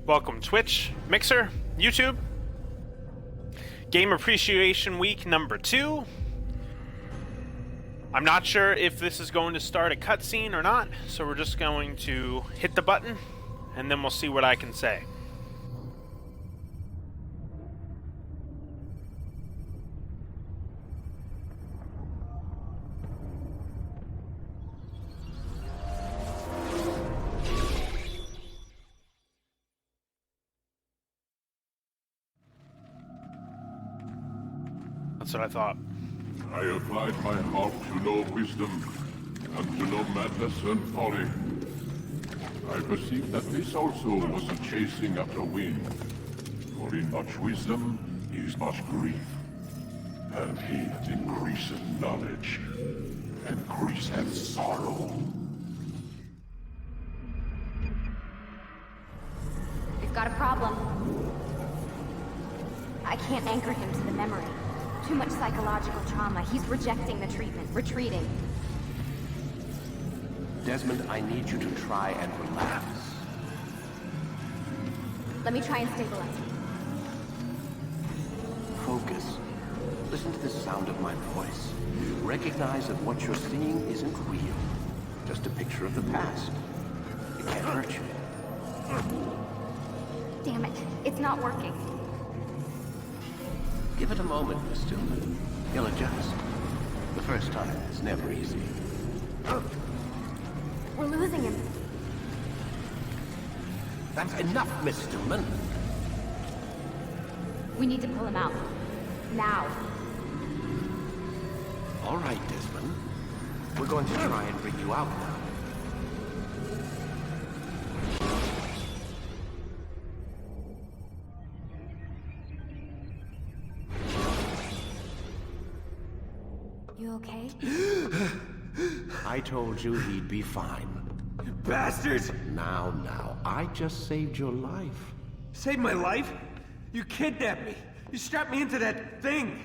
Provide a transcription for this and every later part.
Welcome Twitch, Mixer, YouTube. Game Appreciation Week number 2. I'm not sure if this is going to start a cutscene or not, so we're just going to hit the button, and then we'll see what I can say. That's what I thought. I applied my heart to know wisdom, and to know madness and folly. I perceived that this also was a chasing after wind. For in much wisdom is much grief, and he that increaseth knowledge increaseth sorrow. We've got a problem. I can't anchor him to the memory. Too much psychological trauma. He's rejecting the treatment, retreating. Desmond, I need you to try and relax. Let me try and stabilize him. Focus. Listen to the sound of my voice. Recognize that what you're seeing isn't real. Just a picture of the past. It can't hurt you. Damn it. It's not working. Give it a moment, Miss Stillman. He'll adjust. The first time is never easy. We're losing him. That's enough, Miss Stillman. We need to pull him out. Now. All right, Desmond. We're going to try and bring you out now. You okay? I told you he'd be fine. You bastards! Now, I just saved your life. Saved my life? You kidnapped me. You strapped me into that thing.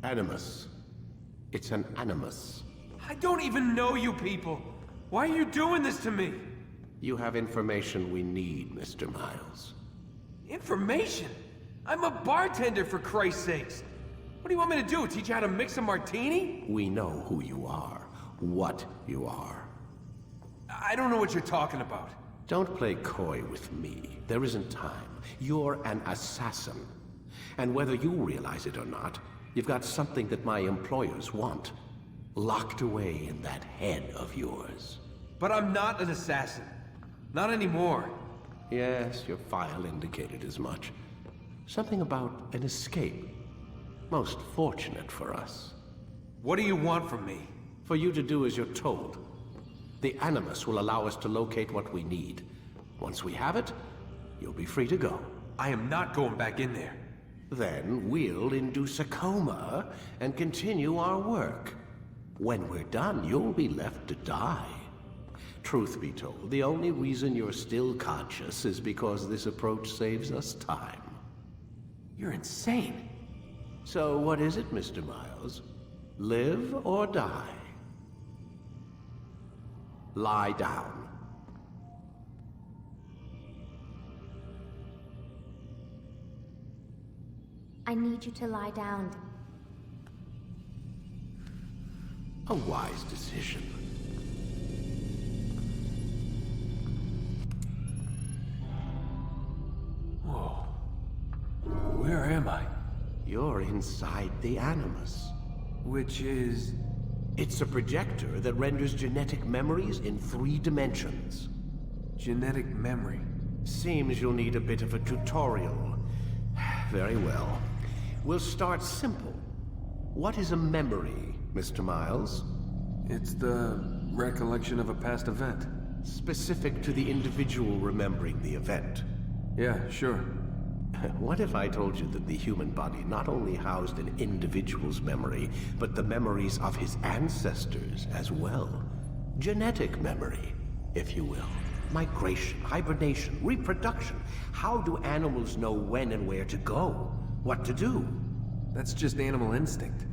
Animus. It's an animus. I don't even know you people. Why are you doing this to me? You have information we need, Mr. Miles. Information? I'm a bartender, for Christ's sakes. What do you want me to do? Teach you how to mix a martini? We know who you are, what you are. I don't know what you're talking about. Don't play coy with me. There isn't time. You're an assassin. And whether you realize it or not, you've got something that my employers want. Locked away in that head of yours. But I'm not an assassin. Not anymore. Yes, your file indicated as much. Something about an escape. Most fortunate for us. What do you want from me? For you to do as you're told. The Animus will allow us to locate what we need. Once we have it, you'll be free to go. I am not going back in there. Then we'll induce a coma and continue our work. When we're done, you'll be left to die. Truth be told, the only reason you're still conscious is because this approach saves us time. You're insane. So what is it, Mr. Miles? Live or die? Lie down. I need you to lie down. A wise decision. Whoa. Where am I? You're inside the Animus. Which is... It's a projector that renders genetic memories in 3 dimensions. genetic memory. Seems you'll need a bit of a tutorial. Very well. We'll start simple. What is a memory, Mr. Miles? It's the recollection of a past event. Specific to the individual remembering the event. Yeah, sure. What if I told you that the human body not only housed an individual's memory, but the memories of his ancestors as well? Genetic memory, if you will. Migration, hibernation, reproduction. How do animals know when and where to go? What to do? That's just animal instinct.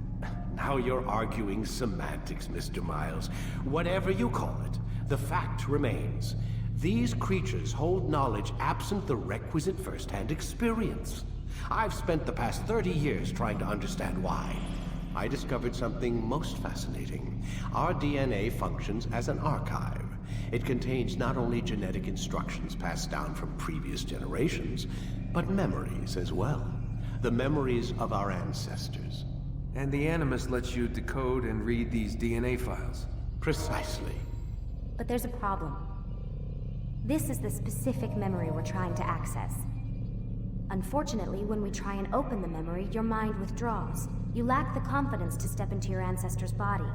Now you're arguing semantics, Mr. Miles. Whatever you call it, the fact remains. These creatures hold knowledge absent the requisite first-hand experience. I've spent the past 30 years trying to understand why. I discovered something most fascinating. Our DNA functions as an archive. It contains not only genetic instructions passed down from previous generations, but memories as well. The memories of our ancestors. And the Animus lets you decode and read these DNA files. Precisely. But there's a problem. This is the specific memory we're trying to access. Unfortunately, when we try and open the memory, your mind withdraws. You lack the confidence to step into your ancestor's body.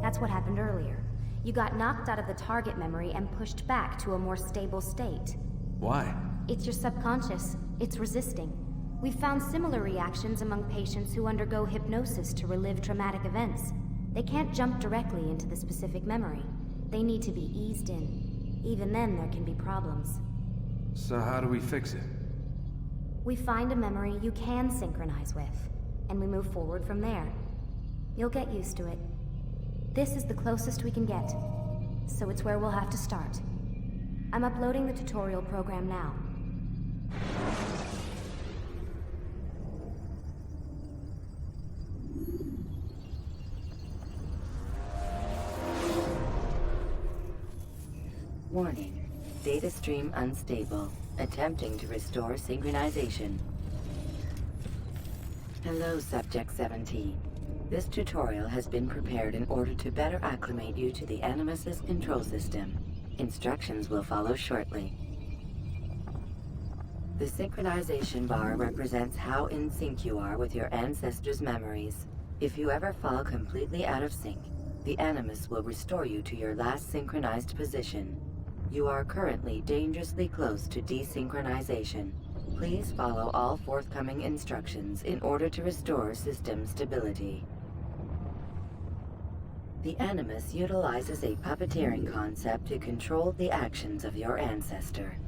That's what happened earlier. You got knocked out of the target memory and pushed back to a more stable state. Why? It's your subconscious. It's resisting. We've found similar reactions among patients who undergo hypnosis to relive traumatic events. They can't jump directly into the specific memory. They need to be eased in. Even then, there can be problems. So how do we fix it? We find a memory you can synchronize with, and we move forward from there. You'll get used to it. This is the closest we can get, so it's where we'll have to start. I'm uploading the tutorial program now. Warning. Data stream unstable. Attempting to restore synchronization. Hello, Subject 17. This tutorial has been prepared in order to better acclimate you to the Animus's control system. Instructions will follow shortly. The synchronization bar represents how in sync you are with your ancestors' memories. If you ever fall completely out of sync, the Animus will restore you to your last synchronized position. You are currently dangerously close to desynchronization. Please follow all forthcoming instructions in order to restore system stability. The Animus utilizes a puppeteering concept to control the actions of your ancestor.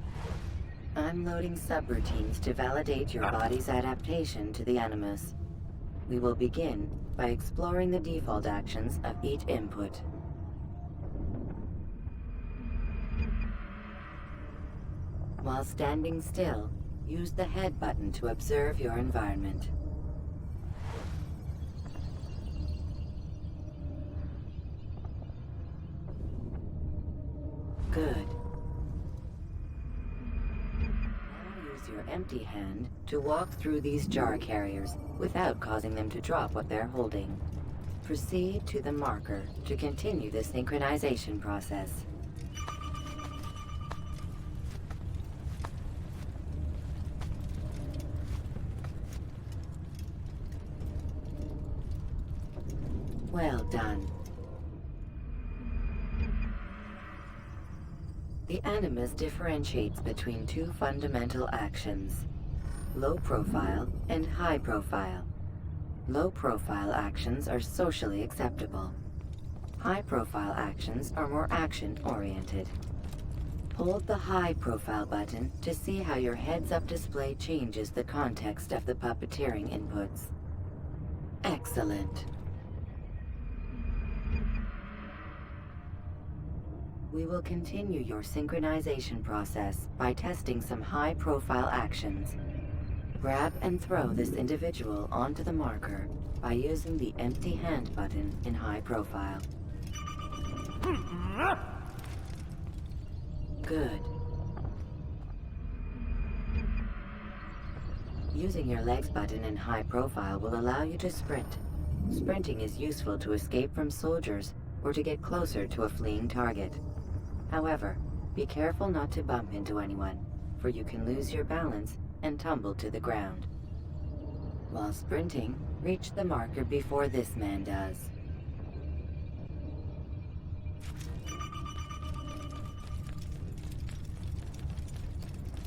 I'm loading subroutines to validate your body's adaptation to the Animus. We will begin by exploring the default actions of each input. While standing still, use the head button to observe your environment. Good. Now use your empty hand to walk through these jar carriers without causing them to drop what they're holding. Proceed to the marker to continue the synchronization process. Well done. The Animus differentiates between two fundamental actions: low profile and high profile. Low profile actions are socially acceptable. High profile actions are more action-oriented. Hold the high profile button to see how your heads-up display changes the context of the puppeteering inputs. Excellent. We will continue your synchronization process by testing some high-profile actions. Grab and throw this individual onto the marker by using the empty hand button in high profile. Good. Using your legs button in high profile will allow you to sprint. Sprinting is useful to escape from soldiers or to get closer to a fleeing target. However, be careful not to bump into anyone, for you can lose your balance and tumble to the ground. While sprinting, reach the marker before this man does.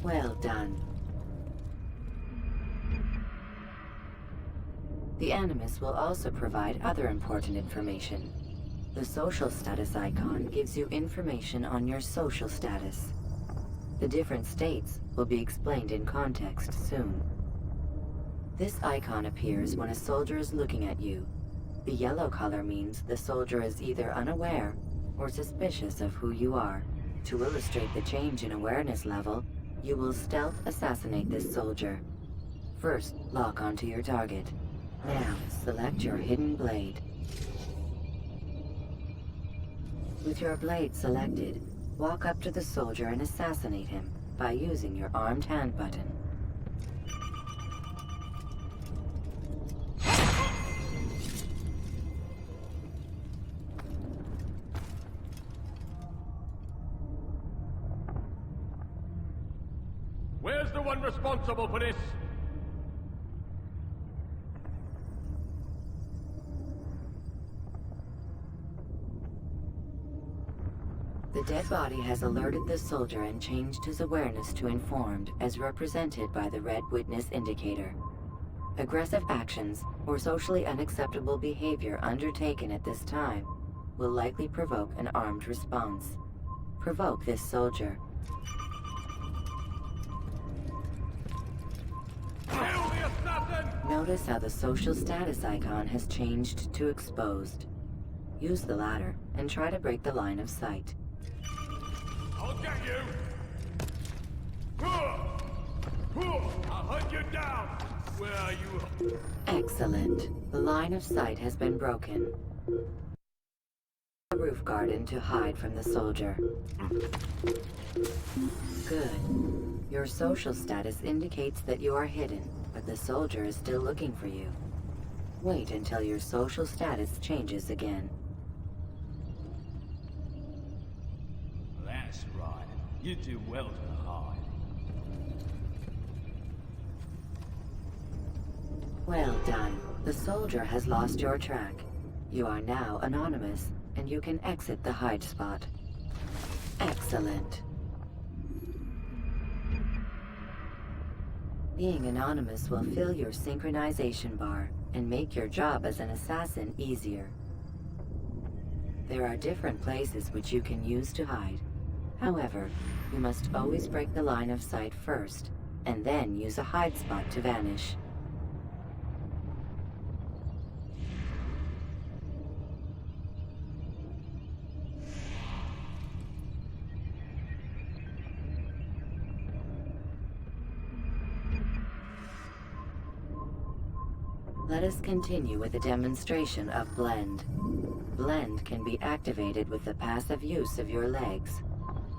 Well done. The Animus will also provide other important information. The social status icon gives you information on your social status. The different states will be explained in context soon. This icon appears when a soldier is looking at you. The yellow color means the soldier is either unaware or suspicious of who you are. To illustrate the change in awareness level, you will stealth assassinate this soldier. First, lock onto your target. Now, select your hidden blade. With your blade selected, walk up to the soldier and assassinate him by using your armed hand button. Where's the one responsible for this? The dead body has alerted the soldier and changed his awareness to informed, as represented by the red witness indicator. Aggressive actions or socially unacceptable behavior undertaken at this time will likely provoke an armed response. Provoke this soldier. Kill the assassin! Notice how the social status icon has changed to exposed. Use the ladder and try to break the line of sight. I'll get you! I'll hunt you down! Where are you? Excellent. The line of sight has been broken. The roof garden to hide from the soldier. Good. Your social status indicates that you are hidden, but the soldier is still looking for you. Wait until your social status changes again. That's right. You do well to hide. Well done. The soldier has lost your track. You are now anonymous, and you can exit the hide spot. Excellent. Being anonymous will fill your synchronization bar and make your job as an assassin easier. There are different places which you can use to hide. However, you must always break the line of sight first, and then use a hide spot to vanish. Let us continue with a demonstration of Blend. Blend can be activated with the passive use of your legs.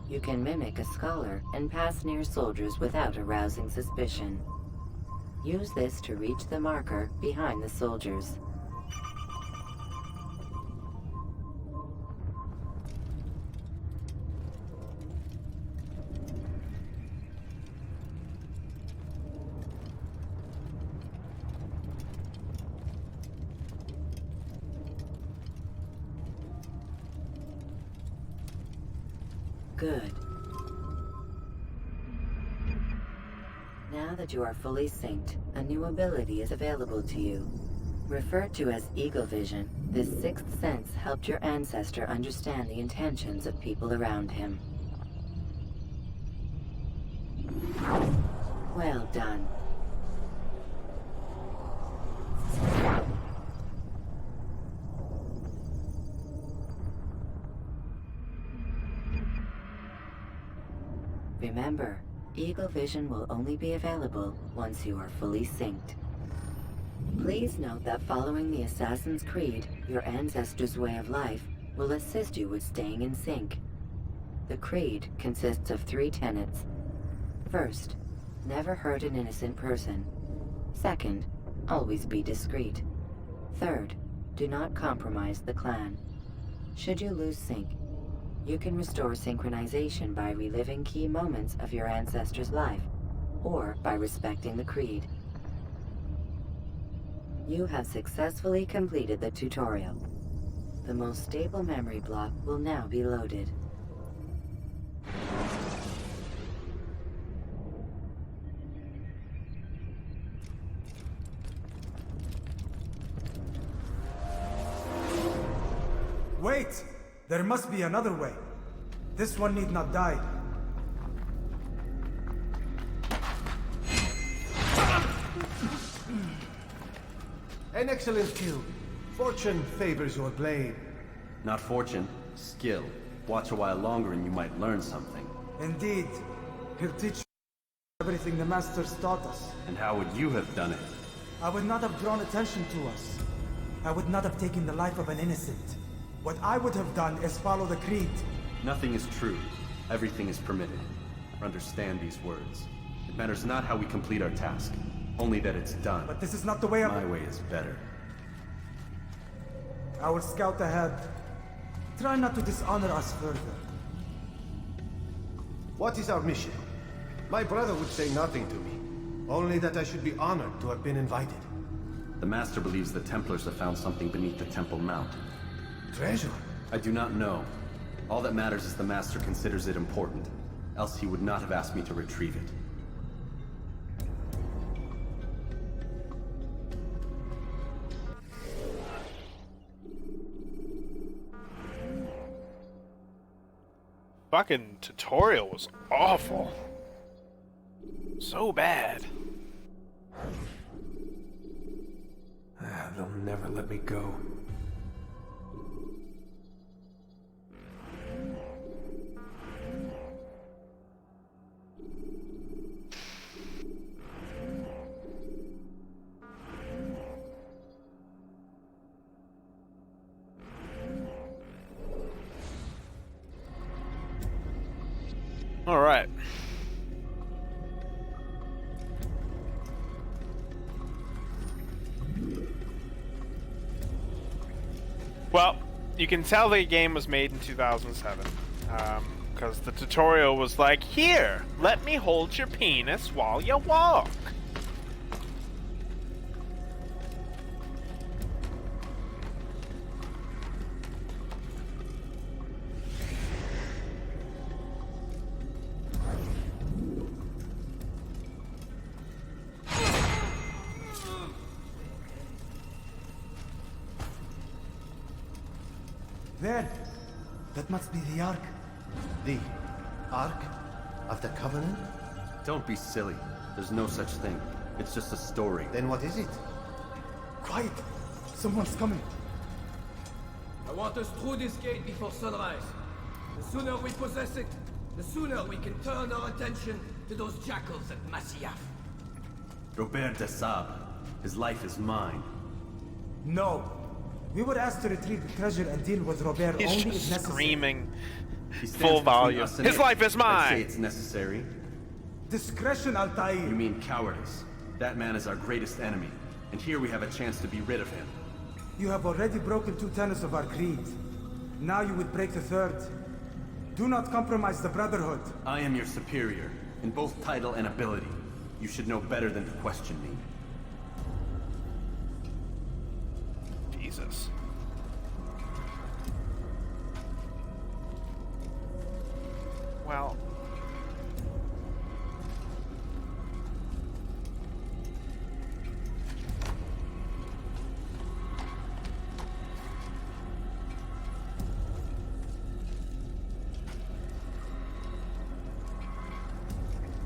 You can mimic a scholar and pass near soldiers without arousing suspicion. Use this to reach the marker behind the soldiers. Good. Now that you are fully synced, a new ability is available to you. Referred to as Eagle Vision, this sixth sense helped your ancestor understand the intentions of people around him. Well done. Remember, Eagle Vision will only be available once you are fully synced. Please note that following the Assassin's Creed, your ancestors' way of life will assist you with staying in sync. The Creed consists of 3 tenets. First, never hurt an innocent person. Second, always be discreet. Third, do not compromise the clan. Should you lose sync, you can restore synchronization by reliving key moments of your ancestor's life, or by respecting the Creed. You have successfully completed the tutorial. The most stable memory block will now be loaded. Wait! There must be another way. This one need not die. An excellent kill. Fortune favors your blade. Not fortune, skill. Watch a while longer and you might learn something. Indeed. He'll teach you everything the Masters taught us. And how would you have done it? I would not have drawn attention to us. I would not have taken the life of an innocent. What I would have done is follow the creed. Nothing is true. Everything is permitted. Understand these words. It matters not how we complete our task, only that it's done. But this is not the way of... My way is better. I will scout ahead. Try not to dishonor us further. What is our mission? My brother would say nothing to me. Only that I should be honored to have been invited. The Master believes the Templars have found something beneath the Temple Mount. Treasure? I do not know. All that matters is the Master considers it important. Else he would not have asked me to retrieve it. Fucking tutorial was awful. So bad. They'll never let me go. All right. Well, you can tell the game was made in 2007, because the tutorial was like, "Here, let me hold your penis while you walk." There. That must be the Ark. The Ark of the Covenant? Don't be silly. There's no such thing. It's just a story. Then what is it? Quiet. Someone's coming. I want us through this gate before sunrise. The sooner we possess it, the sooner we can turn our attention to those jackals at Masyaf. Robert de Sable. His life is mine. No. We were asked to retrieve the treasure and deal with Robert He's only if just necessary. screaming He stands full between volume. us and His it. life is I'd say mine. it's necessary. Discretion, Altair. You mean cowardice. That man is our greatest enemy, and here we have a chance to be rid of him. You have already broken 2 tenets of our creed. Now you would break the 3rd. Do not compromise the Brotherhood. I am your superior, in both title and ability. You should know better than to question me. Jesus. Well.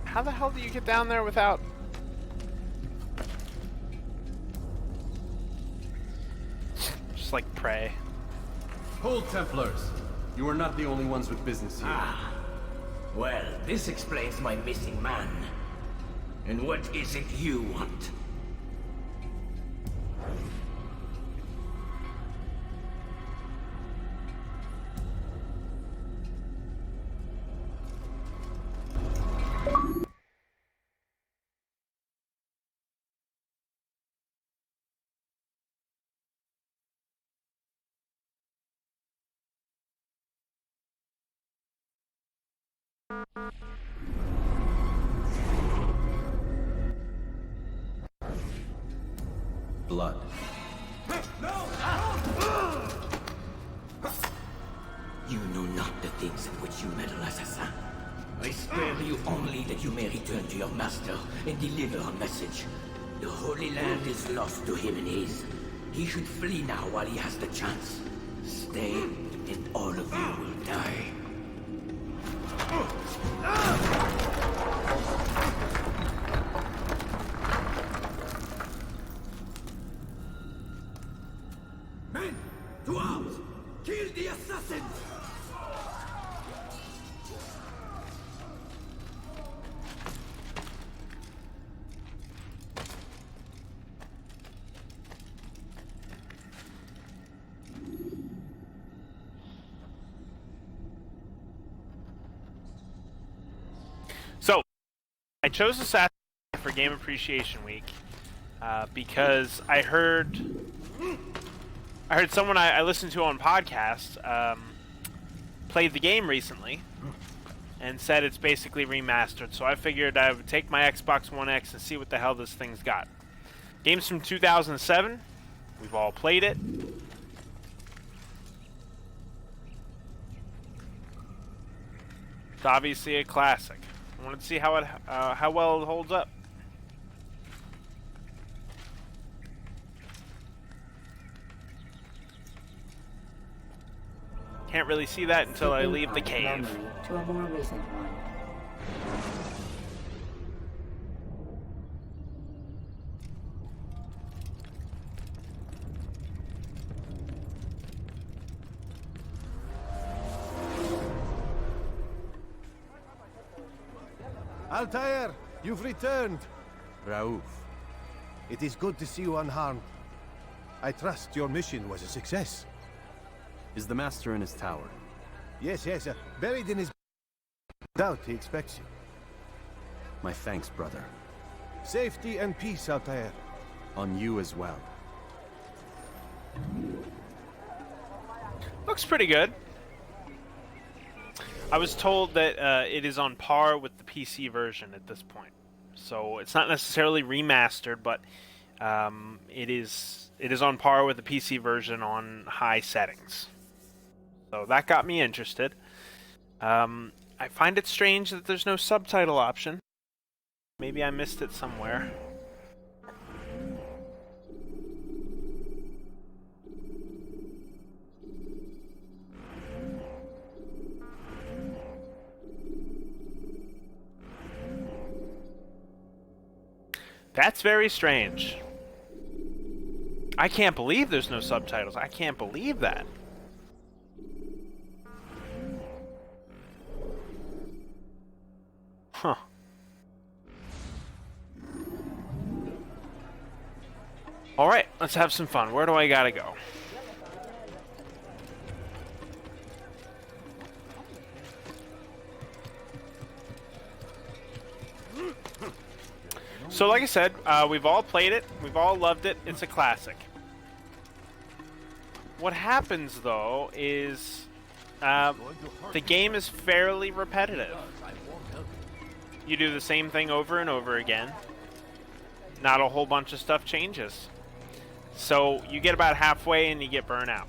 How the hell do you get down there without... Just like pray. Hold, Templars! You are not the only ones with business here. Ah. Well, this explains my missing man. And what is it you want? Blood. You know not the things in which you meddle, assassin. I spare you only that you may return to your master and deliver a message. The Holy Land is lost to him and his. He should flee now while he has the chance. Stay, and all of you will die. Men, to arms! Kill the assassins! chose Assassin's Creed for Game Appreciation Week because I heard someone I listened to on podcast played the game recently and said it's basically remastered. So I figured I would take my Xbox One X and see what the hell this thing's got. Game's from 2007. We've all played it. It's obviously a classic. I wanted to see how well it holds up. Can't really see that until I leave the cave. Memory to a more recent one. Altair, you've returned. Raouf, it is good to see you unharmed. I trust your mission was a success. Is the Master in his tower? Yes, buried in his... doubt he expects you. My thanks, brother. Safety and peace, Altair. On you as well. Looks pretty good. I was told that it is on par with the PC version at this point. So it's not necessarily remastered, but it is on par with the PC version on high settings. So that got me interested. I find it strange that there's no subtitle option. Maybe I missed it somewhere. That's very strange. I can't believe there's no subtitles. I can't believe that. Huh. Alright, let's have some fun. Where do I gotta go? So like I said, we've all played it, we've all loved it, it's a classic. What happens though is the game is fairly repetitive. You do the same thing over and over again. Not a whole bunch of stuff changes. So you get about halfway and you get burnt out.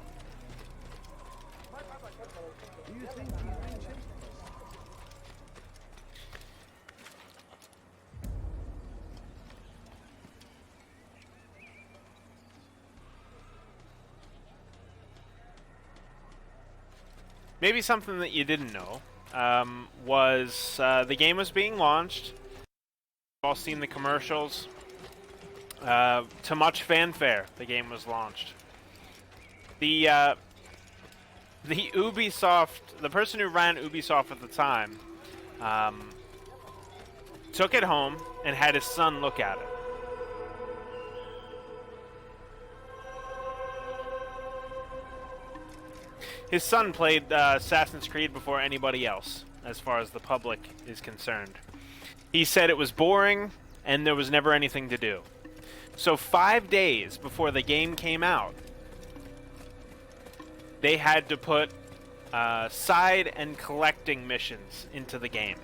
Maybe something that you didn't know was the game was being launched. You've all seen the commercials. To much fanfare, the game was launched. The Ubisoft, the person who ran Ubisoft at the time, took it home and had his son look at it. His son played Assassin's Creed before anybody else, as far as the public is concerned. He said it was boring, and there was never anything to do. So 5 days before the game came out, they had to put side and collecting missions into the game.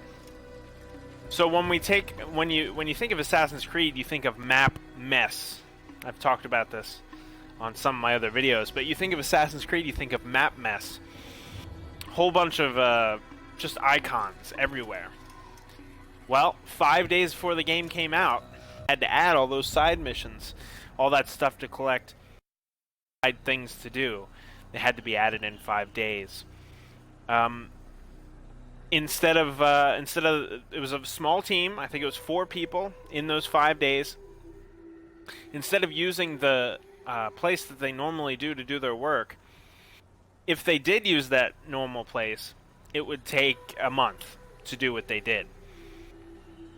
So when you think of Assassin's Creed, you think of map mess. I've talked about this on some of my other videos, but you think of Assassin's Creed, you think of map mess. Whole bunch of just icons everywhere. Well, 5 days before the game came out, I had to add all those side missions, all that stuff to collect, side things to do. They had to be added in 5 days. Instead of it was a small team. I think it was 4 people in those 5 days. Instead of using the place that they normally do to do their work, if they did use that normal place, it would take a month to do what they did.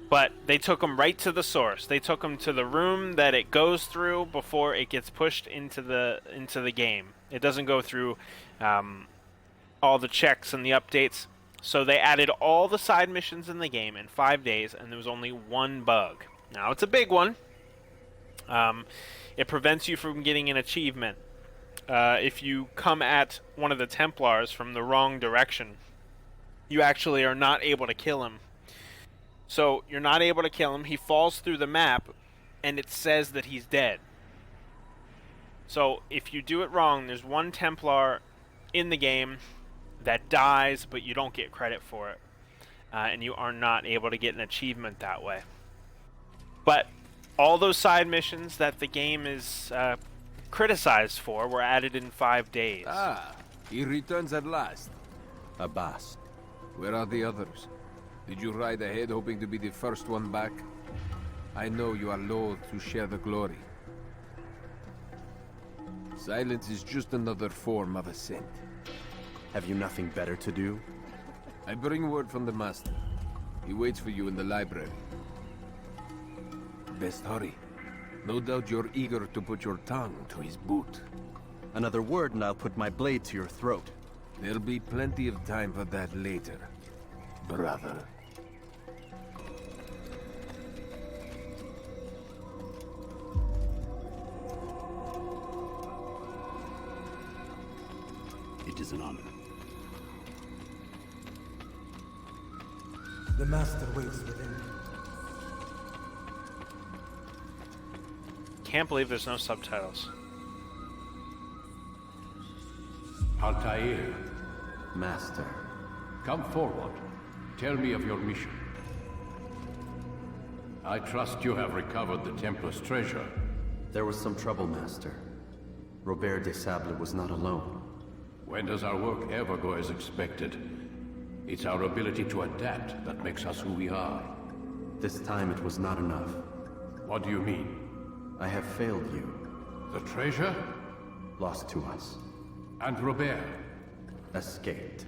But they took them right to the source. They took them to the room that it goes through before it gets pushed into the game. It doesn't go through all the checks and the updates. So they added all the side missions in the game in 5 days, and there was only one bug. Now, it's a big one. It prevents you from getting an achievement. If you come at one of the Templars from the wrong direction, you actually are not able to kill him. So you're not able to kill him. He falls through the map, and it says that he's dead. So if you do it wrong, there's one Templar in the game that dies, but you don't get credit for it. And you are not able to get an achievement that way. But all those side missions that the game is criticized for were added in 5 days. Ah, he returns at last. Abbas. Where are the others? Did you ride ahead hoping to be the first one back? I know you are loath to share the glory. Silence is just another form of assent. Have you nothing better to do? I bring word from the Master. He waits for you in the library. Best hurry. No doubt you're eager to put your tongue to his boot. Another word and I'll put my blade to your throat. There'll be plenty of time for that later, brother. It is an honor. The Master waits within. Can't believe there's no subtitles. Altair, Master. come forward. Tell me of your mission. I trust you have recovered the Templar's treasure. There was some trouble, Master. Robert de Sable was not alone. When does our work ever go as expected? It's our ability to adapt that makes us who we are. This time it was not enough. What do you mean? I have failed you. The treasure? Lost to us. And Robert? Escaped.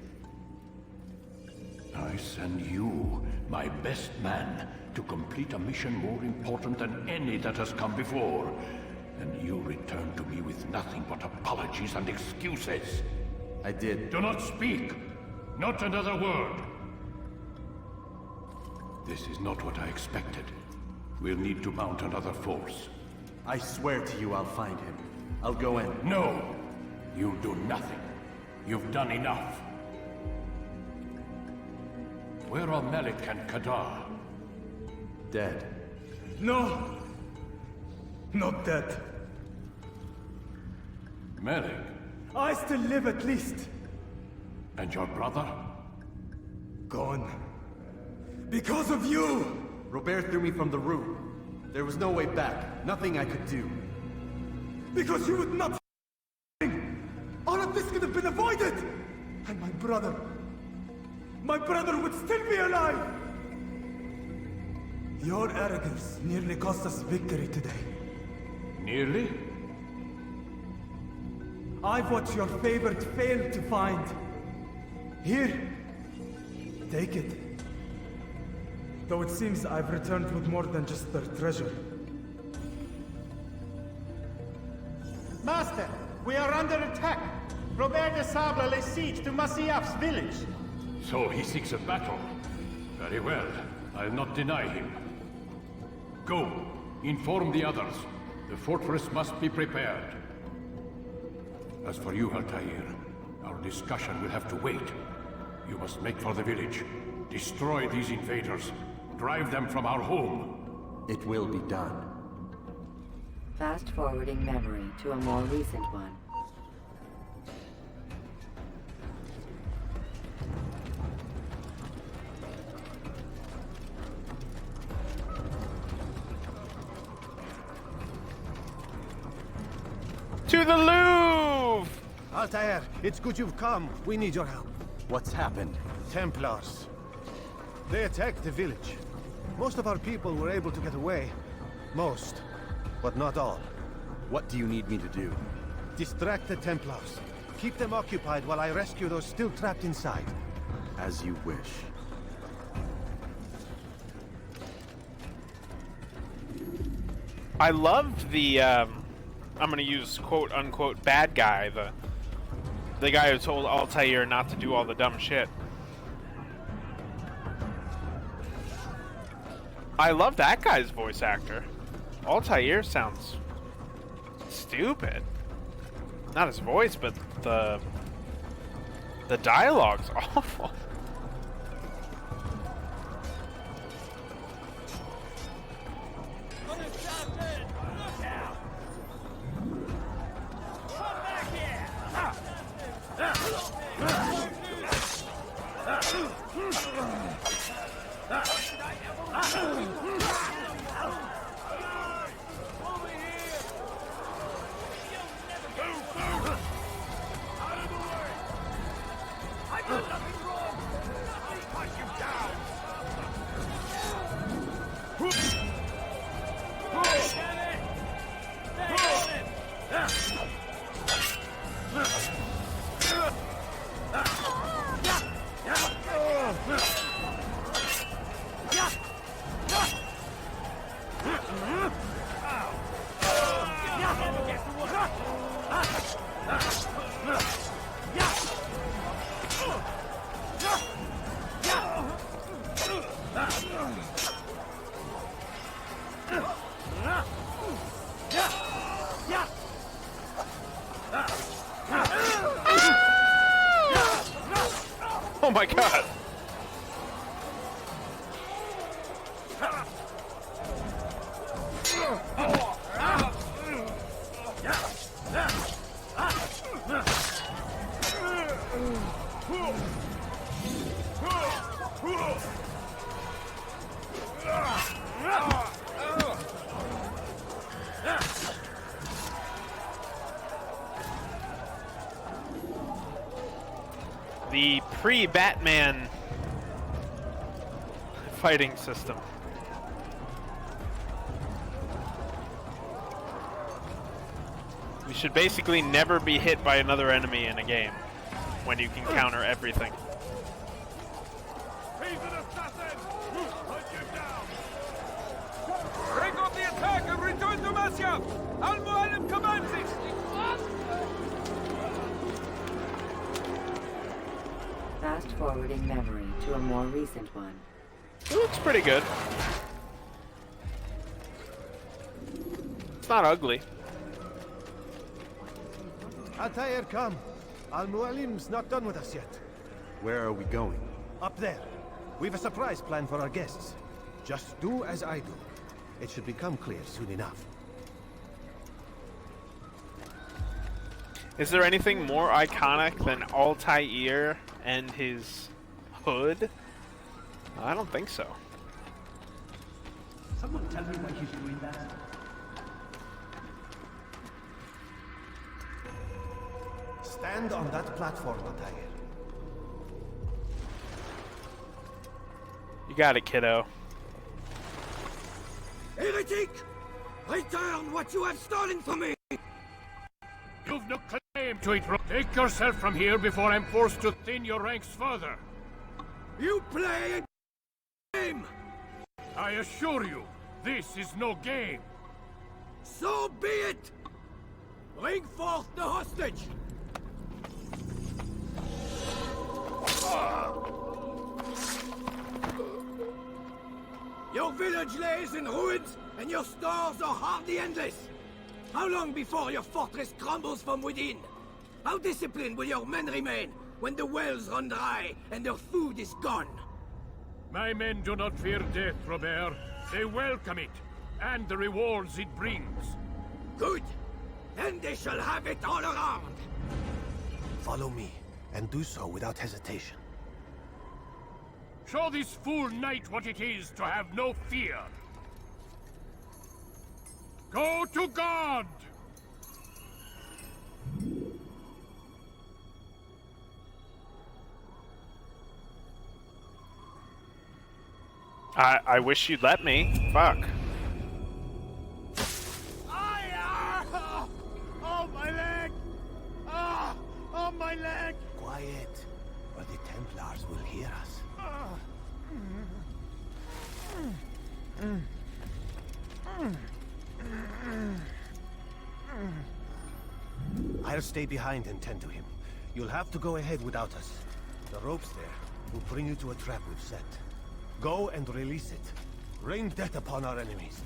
I send you, my best man, to complete a mission more important than any that has come before. And you return to me with nothing but apologies and excuses. I did. Do not speak! Not another word! This is not what I expected. We'll need to mount another force. I swear to you I'll find him. I'll go in. No! You'll do nothing. You've done enough. Where are Melik and Kadar? Dead. No! Not dead. Melik? I still live at least. And your brother? Gone. Because of you! Robert threw me from the roof. There was no way back. Nothing I could do. Because you would not. All of this could have been avoided! And my brother would still be alive! Your arrogance nearly cost us victory today. Nearly? I've what your favorite failed to find. Here. Take it. Though it seems I've returned with more than just their treasure. Master, we are under attack. Robert de Sable lays siege to Masyaf's village. So he seeks a battle. Very well. I'll not deny him. Go. Inform the others. The fortress must be prepared. As for you, Altair, our discussion will have to wait. You must make for the village. Destroy these invaders. Drive them from our home. It will be done. Fast-forwarding memory to a more recent one. To the Louvre! Altair, it's good you've come. We need your help. What's happened? Templars. They attacked the village. Most of our people were able to get away. Most, but not all. What do you need me to do? Distract the Templars. Keep them occupied while I rescue those still trapped inside. As you wish. I loved the, I'm gonna use quote-unquote bad guy, the guy who told Altair not to do all the dumb shit. I love that guy's voice actor. Altair sounds stupid. Not his voice, but the dialogue's awful. Oh my god! The pre-Batman fighting system. You should basically never be hit by another enemy in a game when you can counter everything. He's an assassin! Hunt him down! Break off the attack and return to Masyaf! Al-Mu'alim commands it! Fast forwarding memory to a more recent one. It looks pretty good. It's not ugly. Altair, come. Al-Mu'alim's not done with us yet. Where are we going? Up there. We've a surprise plan for our guests. Just do as I do. It should become clear soon enough. Is there anything more iconic than Altair and his hood? I don't think so. Someone tell me why he's doing that. Stand on that platform, Altair. You got it, kiddo. Heretic! Return what you have stolen from me! You've no claim to it, Take yourself from here before I'm forced to thin your ranks further. You play a game! I assure you, this is no game. So be it! Bring forth the hostage! Your village lays in ruins, and your stores are hardly endless. How long before your fortress crumbles from within? How disciplined will your men remain when the wells run dry and their food is gone? My men do not fear death, Robert. They welcome it, and the rewards it brings. Good. Then they shall have it all around. Follow me, and do so without hesitation. Show this fool knight what it is to have no fear. Go to God! I wish you'd let me. Fuck. Oh, my leg! Ah! Oh, my leg! Quiet, or the Templars will hear us. I'll stay behind and tend to him. You'll have to go ahead without us. The ropes there will bring you to a trap we've set. Go and release it. Rain death upon our enemies.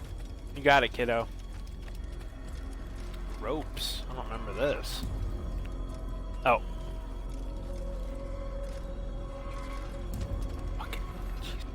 You got it, kiddo. Ropes. I don't remember this. Oh. Okay. Jeez.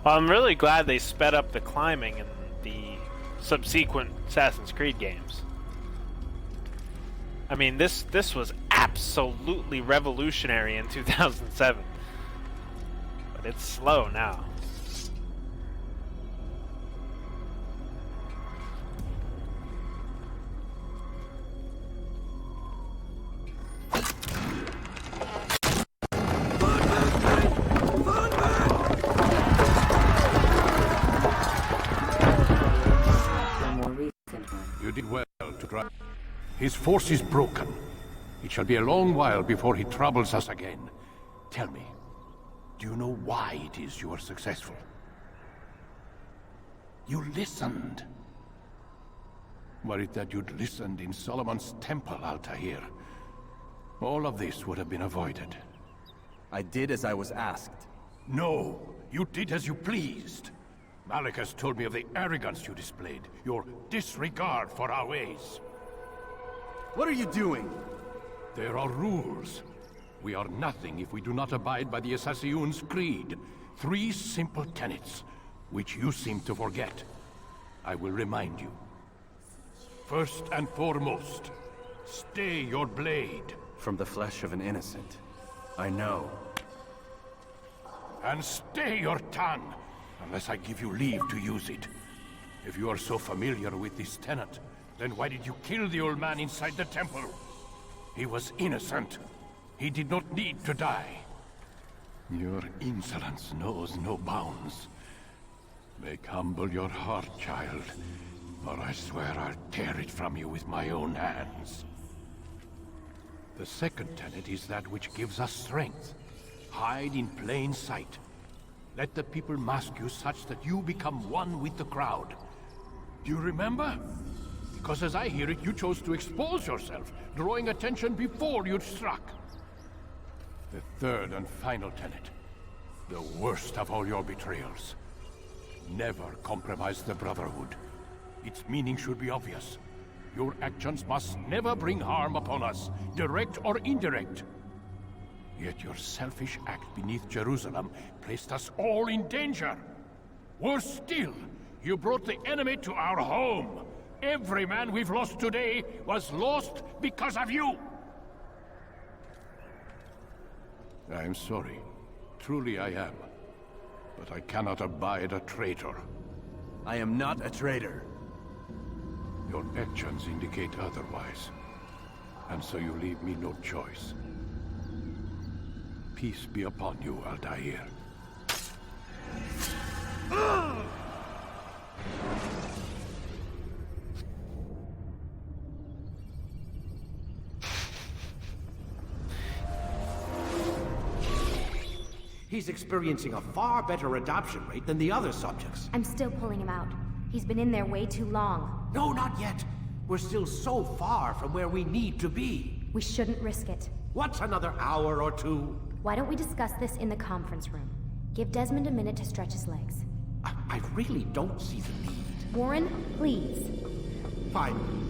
Well, I'm really glad they sped up the climbing in the subsequent Assassin's Creed games. I mean, this was absolutely revolutionary in 2007. But it's slow now. You did well to drive. His force is broken. It shall be a long while before he troubles us again. Tell me, do you know why it is you are successful? You listened. Were it that you'd listened in Solomon's temple, Altair, all of this would have been avoided. I did as I was asked. No, you did as you pleased. Malik has told me of the arrogance you displayed, your disregard for our ways. What are you doing? There are rules. We are nothing if we do not abide by the Assassin's Creed. 3 simple tenets, which you seem to forget. I will remind you. First and foremost, stay your blade. From the flesh of an innocent. I know. And stay your tongue, unless I give you leave to use it. If you are so familiar with this tenet, then why did you kill the old man inside the temple? He was innocent. He did not need to die. Your insolence knows no bounds. Make humble your heart, child, or I swear I'll tear it from you with my own hands. The second tenet is that which gives us strength. Hide in plain sight. Let the people mask you such that you become one with the crowd. Do you remember? Because as I hear it, you chose to expose yourself, drawing attention before you'd struck. The third and final tenet. The worst of all your betrayals. Never compromise the Brotherhood. Its meaning should be obvious. Your actions must never bring harm upon us, direct or indirect. Yet your selfish act beneath Jerusalem placed us all in danger. Worse still, you brought the enemy to our home. Every man we've lost today was lost because of you. I am sorry. Truly I am. But I cannot abide a traitor. I am not a traitor. Your actions indicate otherwise. And so you leave me no choice. Peace be upon you, Altair. He's experiencing a far better adoption rate than the other subjects. I'm still pulling him out. He's been in there way too long. No, not yet. We're still so far from where we need to be. We shouldn't risk it. What's another hour or two? Why don't we discuss this in the conference room? Give Desmond a minute to stretch his legs. I really don't see the need. Warren, please. Fine.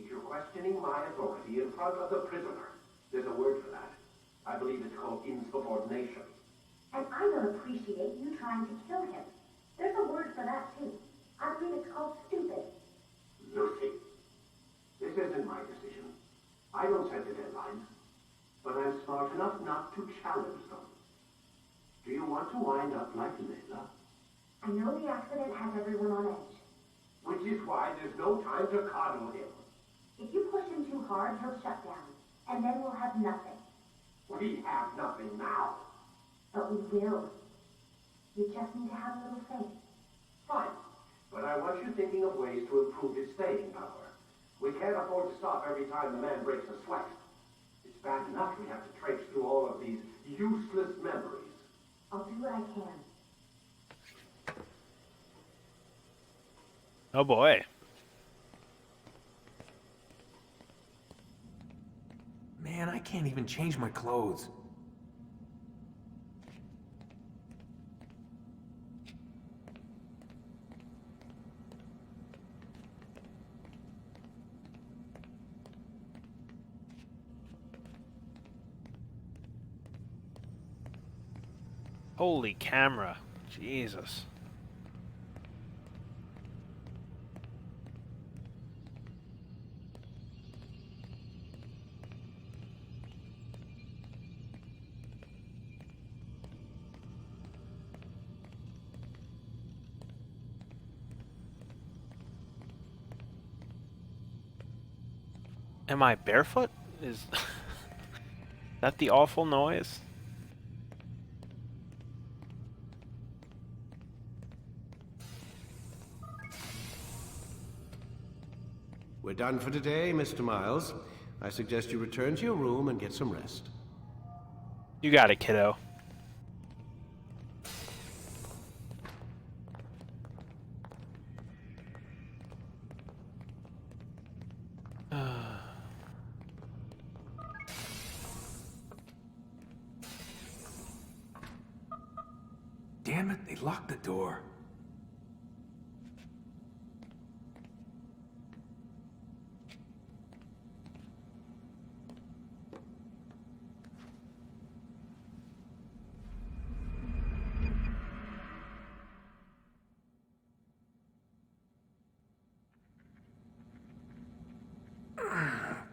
You're questioning my authority in front of the prisoner. There's a word for that. I believe it's called insubordination. And I don't appreciate you trying to kill him. There's a word for that, too. I believe it's called stupid. Lucy, this isn't my decision. I don't set the deadlines. But I'm smart enough not to challenge them. Do you want to wind up like Layla? I know the accident has everyone on edge. Which is why there's no time to coddle him. If you push him too hard, he'll shut down. And then we'll have nothing. We have nothing now. But we will. You just need to have a little faith. Fine. But I want you thinking of ways to improve his staying power. We can't afford to stop every time the man breaks a sweat. It's bad enough we have to traipse through all of these useless memories. I'll do what I can. Oh boy. Man, I can't even change my clothes. Holy camera. Jesus. Am I barefoot? Is that the awful noise? We're done for today, Mr. Miles. I suggest you return to your room and get some rest. You got it, kiddo. Damn it, they locked the door.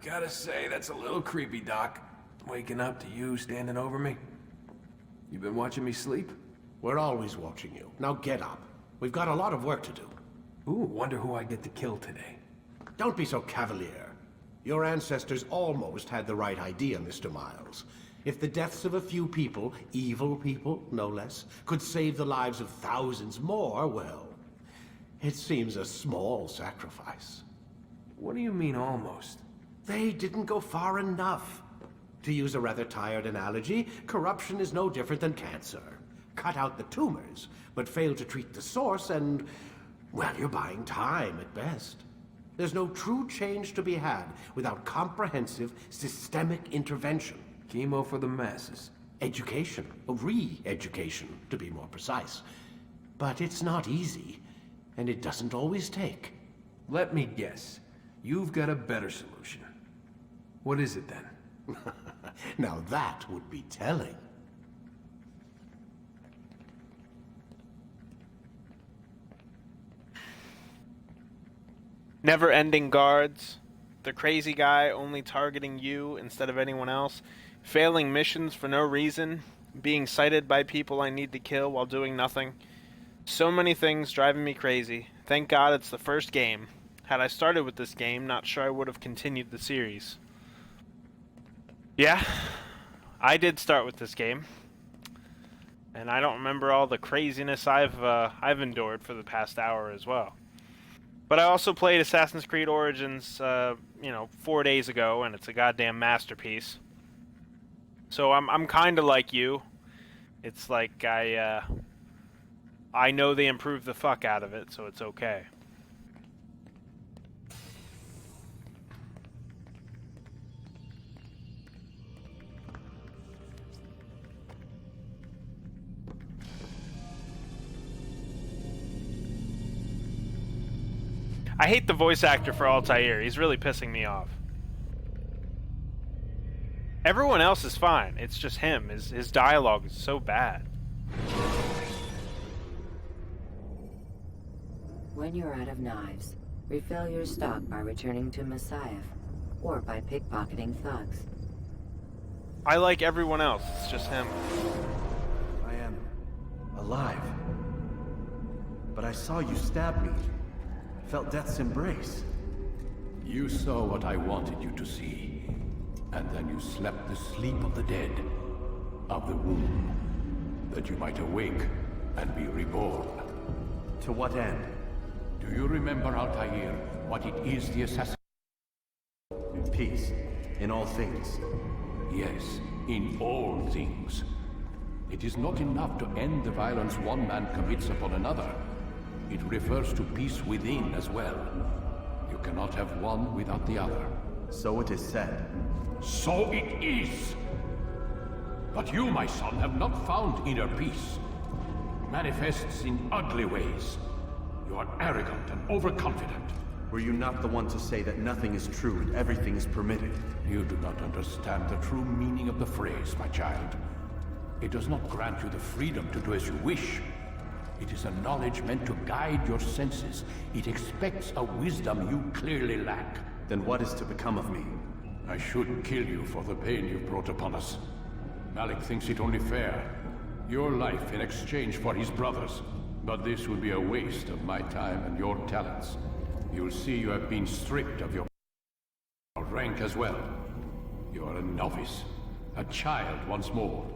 Gotta say, that's a little creepy, Doc. Waking up to you standing over me. You been watching me sleep? We're always watching you. Now get up. We've got a lot of work to do. Ooh, wonder who I get to kill today. Don't be so cavalier. Your ancestors almost had the right idea, Mr. Miles. If the deaths of a few people, evil people, no less, could save the lives of thousands more, well, it seems a small sacrifice. What do you mean, almost? They didn't go far enough. To use a rather tired analogy, corruption is no different than cancer. Cut out the tumors, but fail to treat the source and, well, you're buying time at best. There's no true change to be had without comprehensive, systemic intervention. Chemo for the masses. Education, re-education, to be more precise. But it's not easy, and it doesn't always take. Let me guess. You've got a better solution. What is it then? Now that would be telling. Never-ending guards. The crazy guy only targeting you instead of anyone else. Failing missions for no reason. Being cited by people I need to kill while doing nothing. So many things driving me crazy. Thank God it's the first game. Had I started with this game, not sure I would have continued the series. Yeah, I did start with this game. And I don't remember all the craziness I've endured for the past hour as well. But I also played Assassin's Creed Origins, 4 days ago, and it's a goddamn masterpiece. So I'm kind of like you. It's like I I know they improved the fuck out of it, so it's okay. I hate the voice actor for Altair. He's really pissing me off. Everyone else is fine. It's just him. His dialogue is so bad. When you're out of knives, refill your stock by returning to Messiah, or by pickpocketing thugs. I like everyone else. It's just him. I am alive. But I saw you stab me. Felt death's embrace. You saw what I wanted you to see. And then you slept the sleep of the dead, of the womb, that you might awake and be reborn. To what end? Do you remember, Altair, what it is the assassin? In peace, in all things. Yes, in all things. It is not enough to end the violence one man commits upon another. It refers to peace within as well. You cannot have one without the other. So it is said. So it is! But you, my son, have not found inner peace. Manifests in ugly ways. You are arrogant and overconfident. Were you not the one to say that nothing is true and everything is permitted? You do not understand the true meaning of the phrase, my child. It does not grant you the freedom to do as you wish. It is a knowledge meant to guide your senses. It expects a wisdom you clearly lack. Then what is to become of me? I should kill you for the pain you've brought upon us. Malik thinks it only fair. Your life in exchange for his brother's. But this would be a waste of my time and your talents. You'll see you have been stripped of your rank as well. You are a novice, a child once more,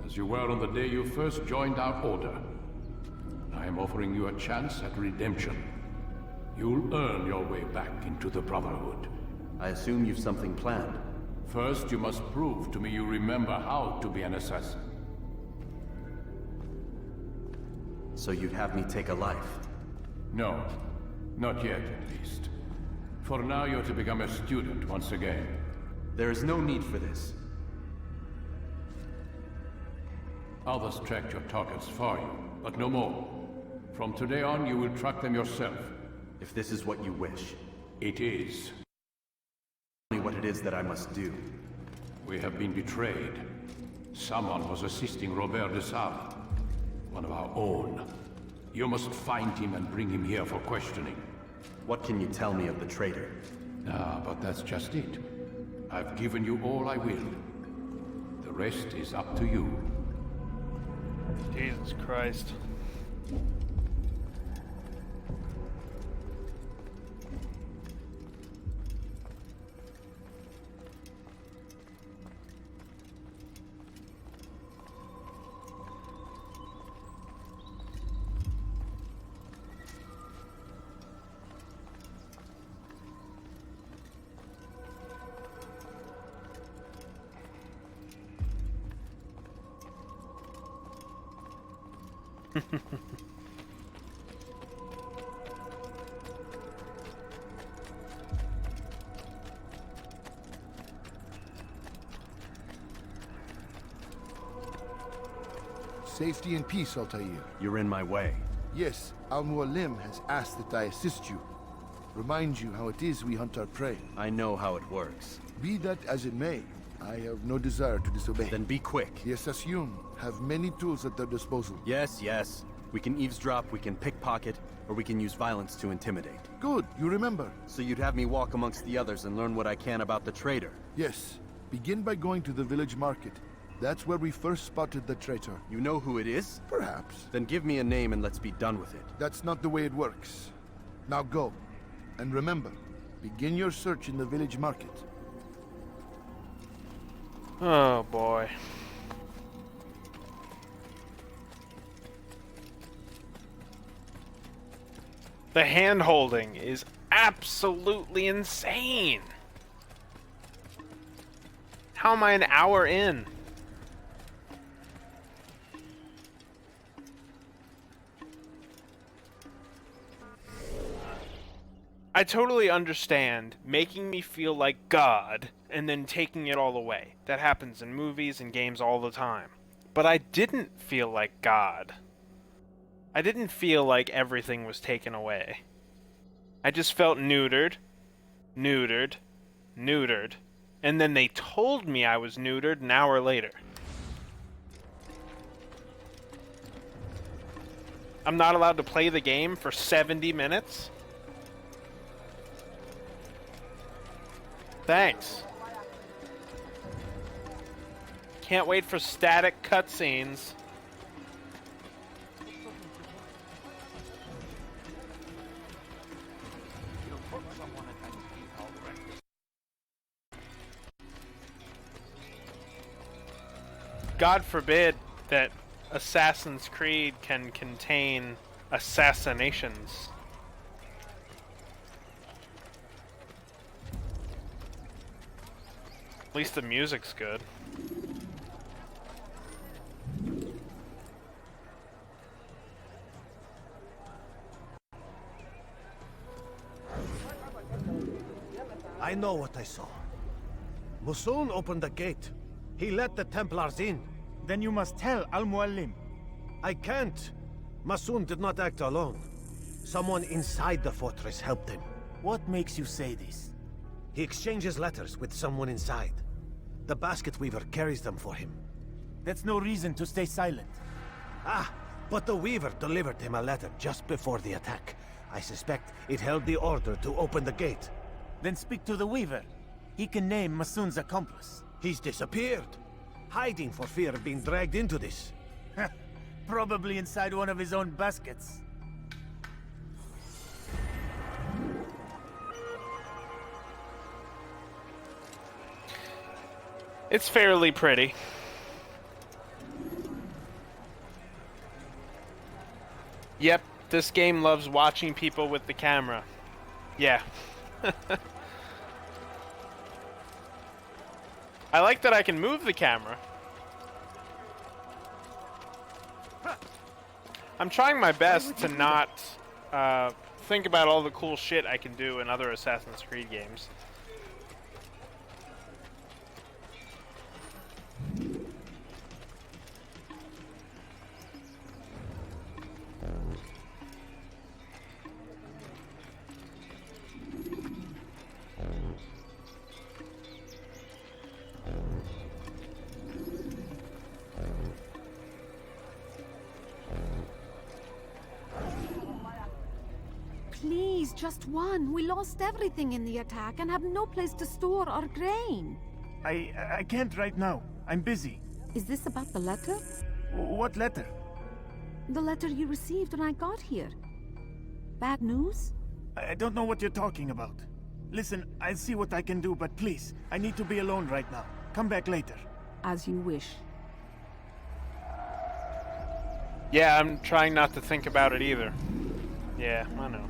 as you were on the day you first joined our order. I am offering you a chance at redemption. You'll earn your way back into the Brotherhood. I assume you've something planned. First, you must prove to me you remember how to be an assassin. So you'd have me take a life? No. Not yet, at least. For now, you're to become a student once again. There is no need for this. Others tracked your targets for you, but no more. From today on, you will track them yourself. If this is what you wish. It is. Tell me what it is that I must do. We have been betrayed. Someone was assisting Robert de Sable, one of our own. You must find him and bring him here for questioning. What can you tell me of the traitor? Ah, but that's just it. I've given you all I will. The rest is up to you. Jesus Christ. Safety and peace, Altair. You're in my way. Yes, Al-Mualim has asked that I assist you. Remind you how it is we hunt our prey. I know how it works. Be that as it may, I have no desire to disobey. Then be quick. The Assassin have many tools at their disposal. Yes, yes. We can eavesdrop, we can pickpocket, or we can use violence to intimidate. Good, you remember. So you'd have me walk amongst the others and learn what I can about the traitor? Yes. Begin by going to the village market. That's where we first spotted the traitor. You know who it is? Perhaps. Then give me a name and let's be done with it. That's not the way it works. Now go. And remember, begin your search in the village market. Oh boy. The hand-holding is absolutely insane. How am I an hour in? I totally understand making me feel like God and then taking it all away. That happens in movies and games all the time. But I didn't feel like God. I didn't feel like everything was taken away. I just felt neutered, and then they told me I was neutered an hour later. I'm not allowed to play the game for 70 minutes? Thanks. Can't wait for static cutscenes. God forbid that Assassin's Creed can contain assassinations. At least the music's good. I know what I saw. Musun opened the gate. He let the Templars in. Then you must tell Al-Mualim. I can't. Musun did not act alone. Someone inside the fortress helped him. What makes you say this? He exchanges letters with someone inside. The basket weaver carries them for him. That's no reason to stay silent. Ah, but the weaver delivered him a letter just before the attack. I suspect it held the order to open the gate. Then speak to the weaver. He can name Masun's accomplice. He's disappeared. Hiding for fear of being dragged into this. Probably inside one of his own baskets. It's fairly pretty. Yep, this game loves watching people with the camera. Yeah. I like that I can move the camera. I'm trying my best to not think about all the cool shit I can do in other Assassin's Creed games. Please, just one. We lost everything in the attack and have no place to store our grain. I can't right now. I'm busy. Is this about the letter? What letter? The letter you received when I got here. Bad news? I don't know what you're talking about. Listen, I'll see what I can do, but please, I need to be alone right now. Come back later. As you wish. Yeah, I'm trying not to think about it either. Yeah, I know.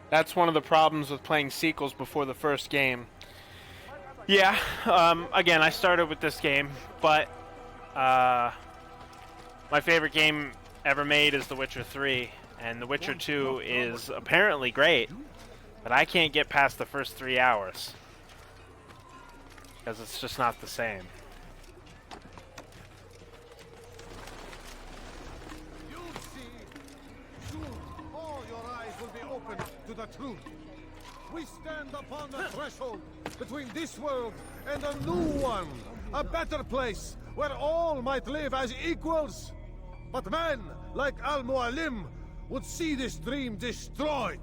That's one of the problems with playing sequels before the first game. Yeah, again, I started with this game, but my favorite game ever made is The Witcher 3, and The Witcher 2 is apparently great, but I can't get past the first 3 hours, because it's just not the same. To the truth. We stand upon the threshold between this world and a new one, a better place where all might live as equals. But men like Al-Mualim would see this dream destroyed.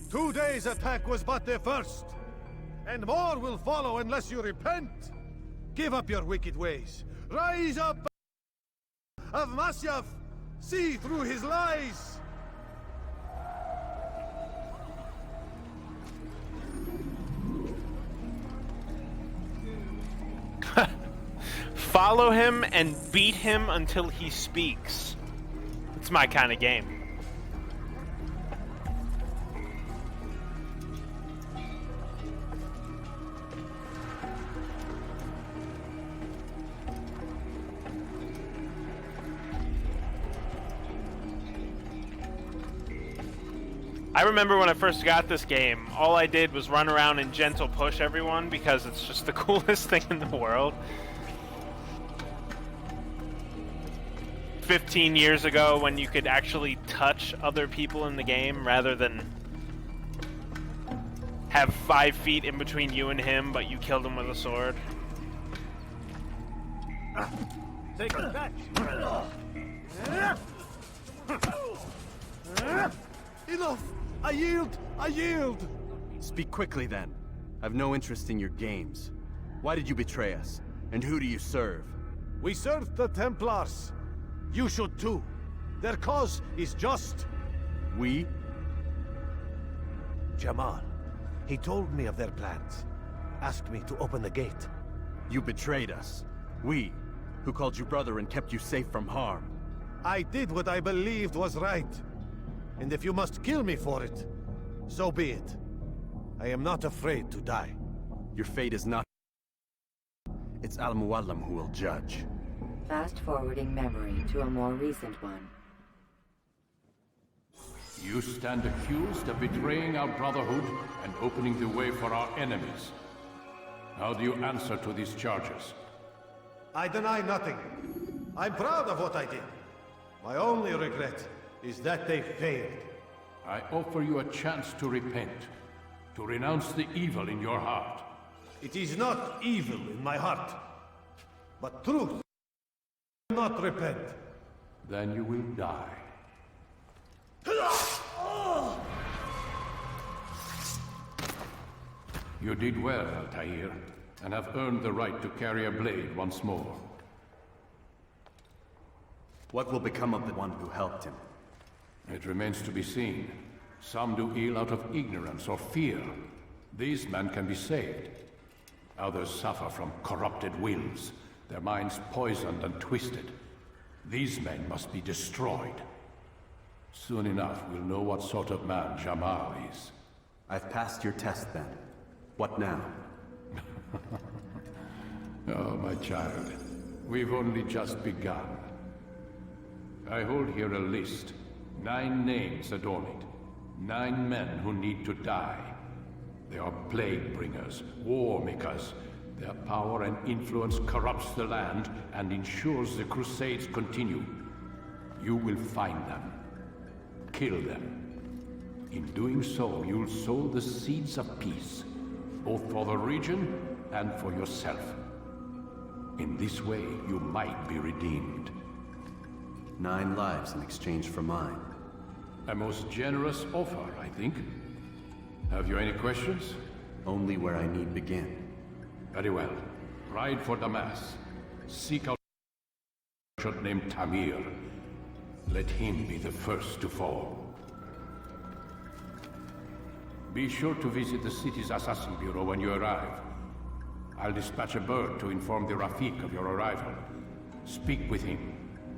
Today's attack was but the first, and more will follow unless you repent. Give up your wicked ways. Rise up of Masyaf. See through his lies. Follow him and beat him until he speaks. It's my kind of game. I remember when I first got this game, all I did was run around and gentle push everyone because it's just the coolest thing in the world. 15 years ago when you could actually touch other people in the game rather than have 5 feet in between you and him, but you killed him with a sword. Take it back! Enough! I yield! I yield! Speak quickly then. I've no interest in your games. Why did you betray us? And who do you serve? We serve the Templars. You should too. Their cause is just. We? Jamal. He told me of their plans. Asked me to open the gate. You betrayed us. We, who called you brother and kept you safe from harm. I did what I believed was right. And if you must kill me for it, so be it. I am not afraid to die. Your fate is not... It's Al-Muallim who will judge. Fast-forwarding memory to a more recent one. You stand accused of betraying our Brotherhood and opening the way for our enemies. How do you answer to these charges? I deny nothing. I'm proud of what I did. My only regret is that they failed. I offer you a chance to repent, to renounce the evil in your heart. It is not evil in my heart, but truth. I will not repent. Then you will die. You did well, Altair, and have earned the right to carry a blade once more. What will become of the one who helped him? It remains to be seen. Some do ill out of ignorance or fear. These men can be saved. Others suffer from corrupted wills, their minds poisoned and twisted. These men must be destroyed. Soon enough, we'll know what sort of man Jamal is. I've passed your test then. What now? Oh, my child. We've only just begun. I hold here a list. 9 names adorn it. 9 men who need to die. They are plague bringers, war makers. Their power and influence corrupts the land and ensures the Crusades continue. You will find them. Kill them. In doing so, you'll sow the seeds of peace, both for the region and for yourself. In this way, you might be redeemed. 9 lives in exchange for mine. A most generous offer, I think. Have you any questions? Only where I need begin. Very well. Ride for Damas. Seek out a merchant named Tamir. Let him be the first to fall. Be sure to visit the city's assassin bureau when you arrive. I'll dispatch a bird to inform the Rafik of your arrival. Speak with him.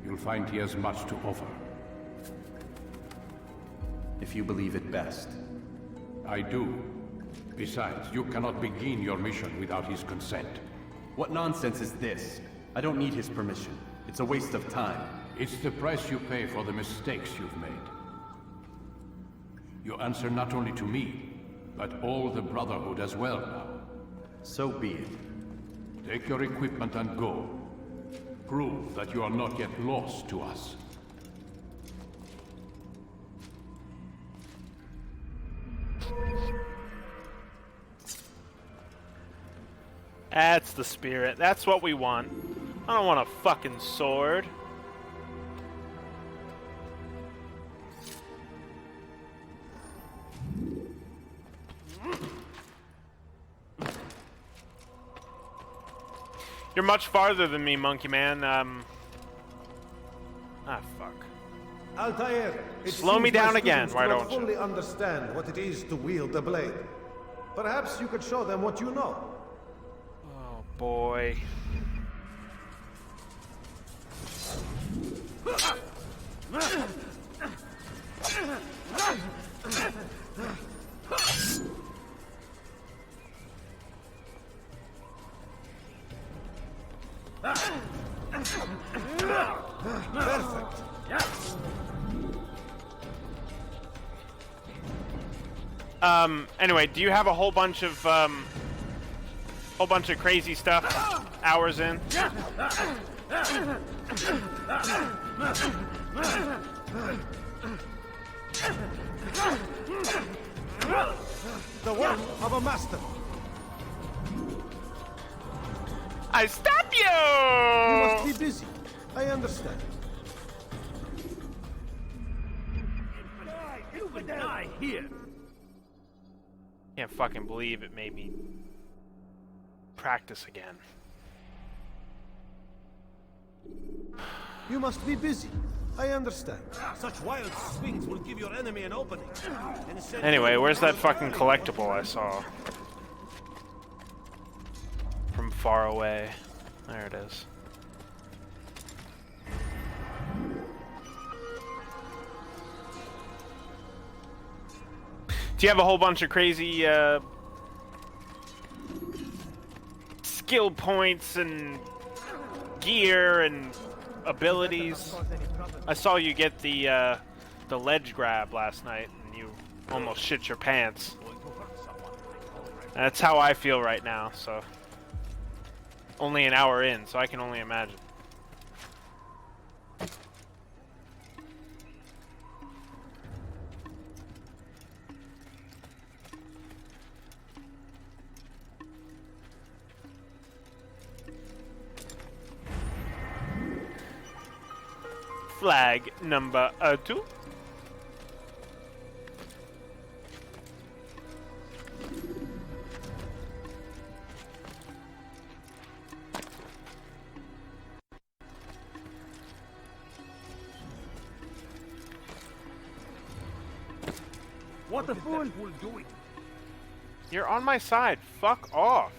You'll find he has much to offer. If you believe it best. I do. Besides, you cannot begin your mission without his consent. What nonsense is this? I don't need his permission. It's a waste of time. It's the price you pay for the mistakes you've made. You answer not only to me, but all the Brotherhood as well now. So be it. Take your equipment and go. Prove that you are not yet lost to us. That's the spirit. That's what we want. I don't want a fucking sword. You You're much farther than me, Monkey Man. Ah, fuck. Altair, it Slow seems me down my again, students why do not don't you? fully understand what it is to wield a blade. Perhaps you could show them what you know. Oh, boy. Perfect. Anyway, do you have a whole bunch of crazy stuff hours in? The work of a master. I stop you! You must be busy. I understand. You would die here. Can't fucking believe it made me practice again. You must be busy. I understand. Such wild swings will give your enemy an opening. Anyway, where's that fucking collectible I saw? From far away. There it is. Do you have a whole bunch of crazy skill points and gear and abilities? I saw you get the ledge grab last night and you almost shit your pants. That's how I feel right now, so only an hour in, so I can only imagine. Flag number 2. What the fool doing? You're on my side. Fuck off.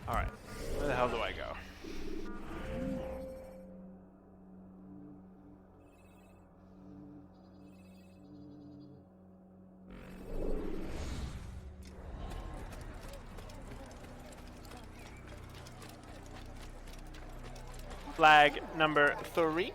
Alright, where the hell do I go? Flag number 3.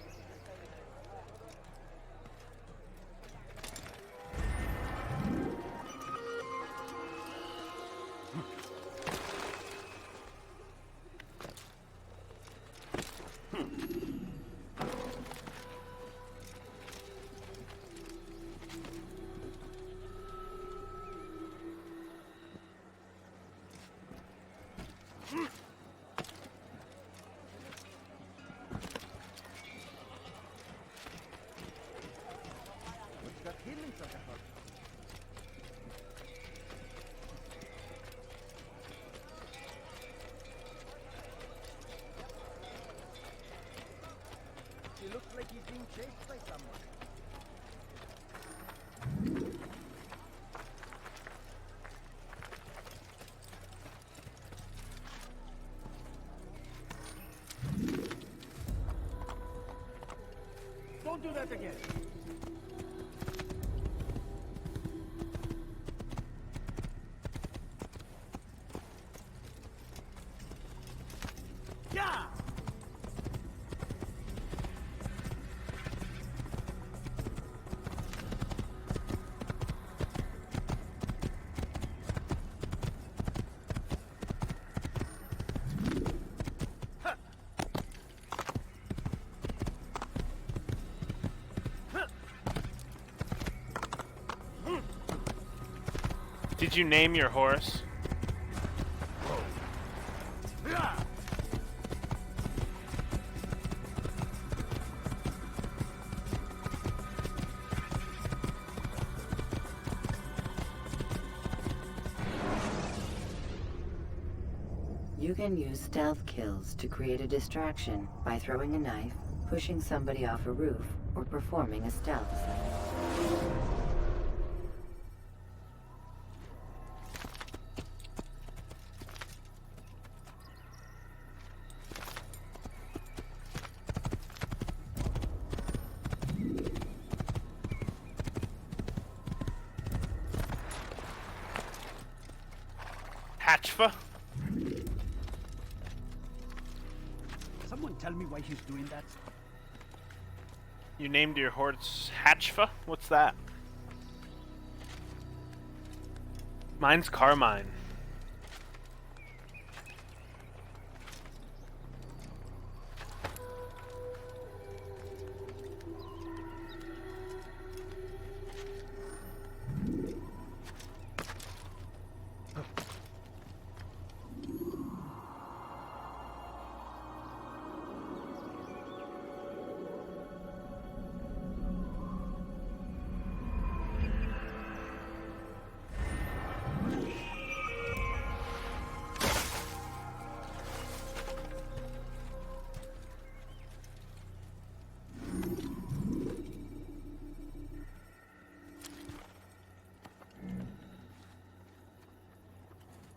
He looks like he's being chased by someone. Don't do that again. Yeah. Did you name your horse? You can use stealth kills to create a distraction by throwing a knife, pushing somebody off a roof, or performing a stealth sight. Hatchfa? Someone tell me why he's doing that? You named your horse Hatchfa? What's that? Mine's Carmine.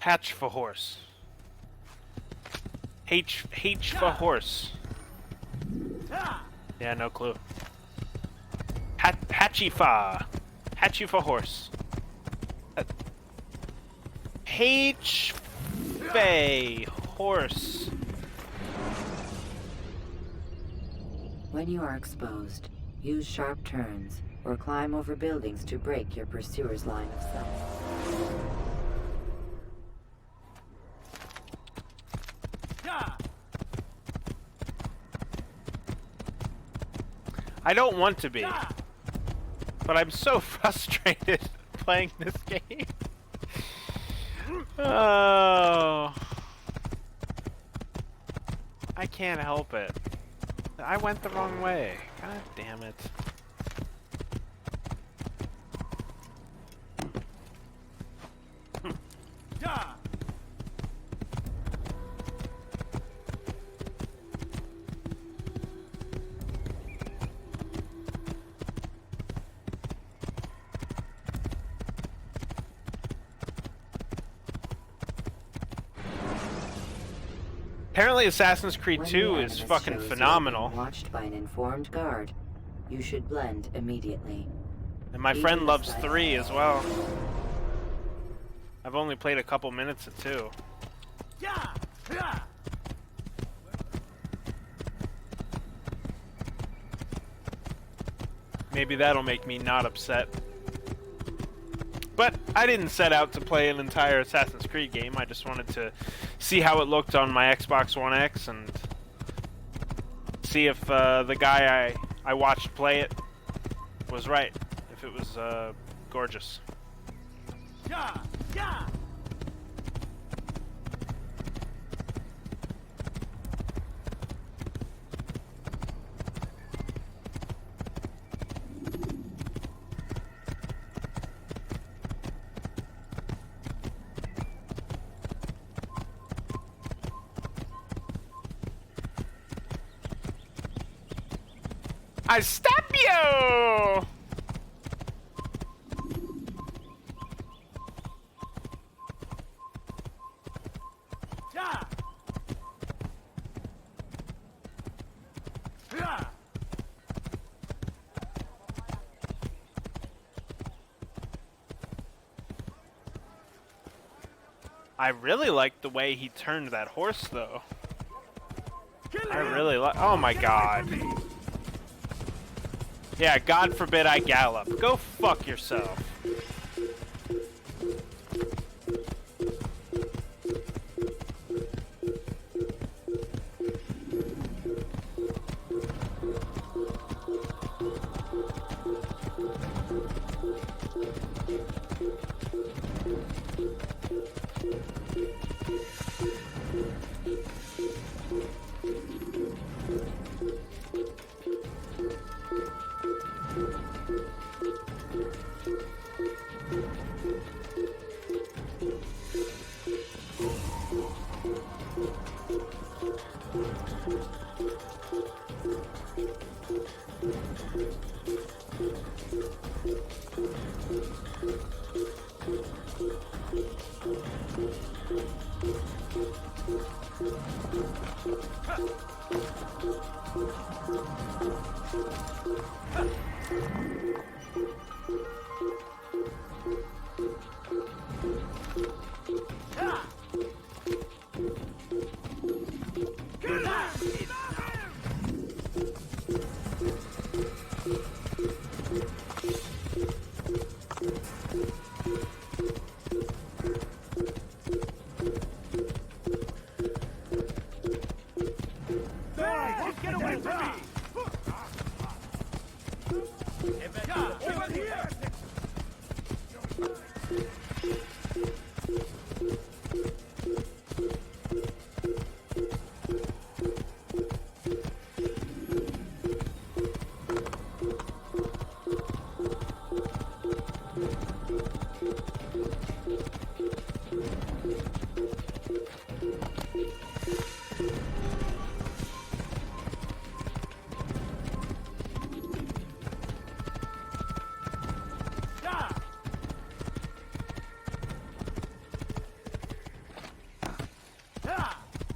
Hatch for horse. H for horse. Yeah, no clue. Hatchifa. Hatchy for horse. H Fay horse. When you are exposed, use sharp turns or climb over buildings to break your pursuer's line of sight. I don't want to be, but I'm so frustrated playing this game. Oh, I can't help it. I went the wrong way. God damn it. Apparently Assassin's Creed 2 is fucking phenomenal. Watched by an informed guard, you should blend immediately. And my friend loves 3 as well. I've only played a couple minutes of 2. Maybe that'll make me not upset. But I didn't set out to play an entire Assassin's Creed game. I just wanted to see how it looked on my Xbox One X and see if the guy I watched play it was right. If it was gorgeous. I stab you! I really like the way he turned that horse, though. I really like. Oh my god. Yeah, God forbid I gallop. Go fuck yourself. Get away from me! Over here!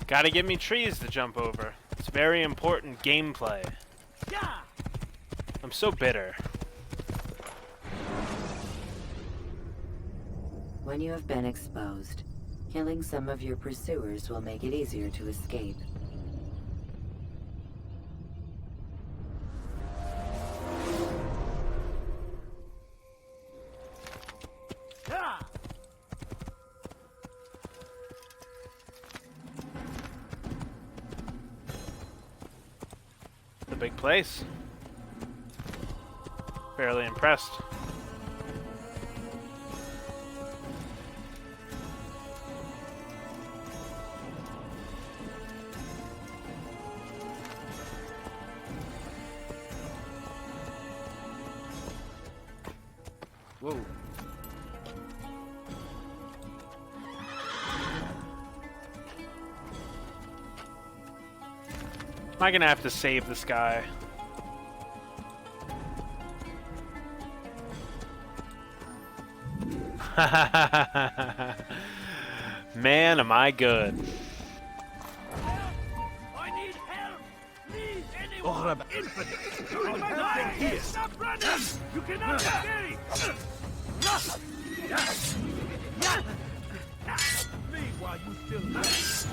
Gotta give me trees to jump over. It's very important gameplay. I'm so bitter. When you have been exposed, killing some of your pursuers will make it easier to escape. The big place. Fairly impressed. Whoa. Am I gonna have to save this guy? Man, am I good. I need help! Please, anyone! Infidel! Stop running! You cannot escape! Leave while you still live!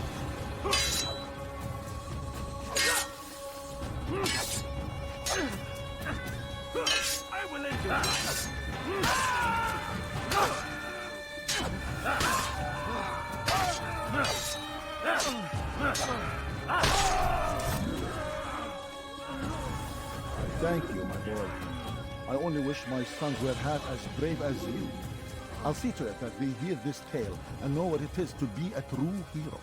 I will end your life! Thank you, my boy. I only wish my sons were half as brave as you. I'll see to it that they hear this tale and know what it is to be a true hero.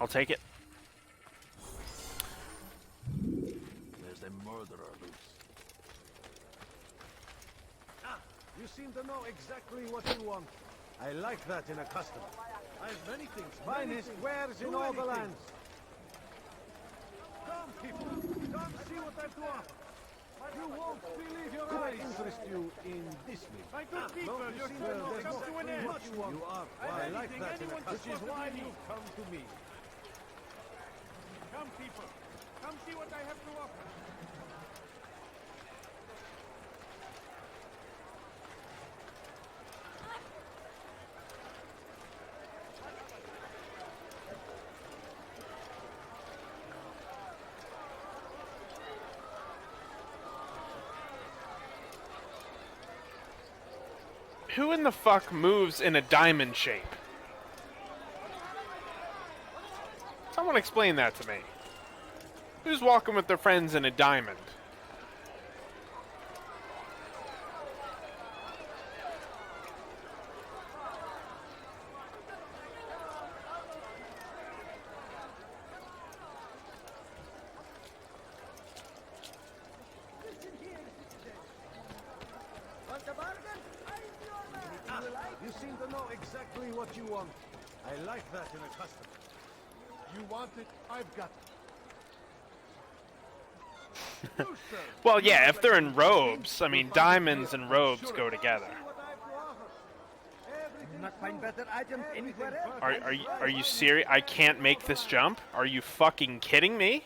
I'll take it. There's a murderer loose. You seem to know exactly what you want. I like that in a customer. I have many things. Finest wares in all the lands. Come, people. Come see what I have to offer. You won't believe your eyes. Could I interest you in this meal? My good people, your turn will come to an end. You are. I like that in a customer. Which is why you've come to me. Come, people. Come see what I have to offer. Who in the fuck moves in a diamond shape? Someone explain that to me. Who's walking with their friends in a diamond? You seem to know exactly what you want. I like that in a customer. You want it? I've got it. Well, yeah, if they're in robes, I mean, diamonds and robes go together. Not find better items anywhere else. Are you serious? I can't make this jump? Are you fucking kidding me?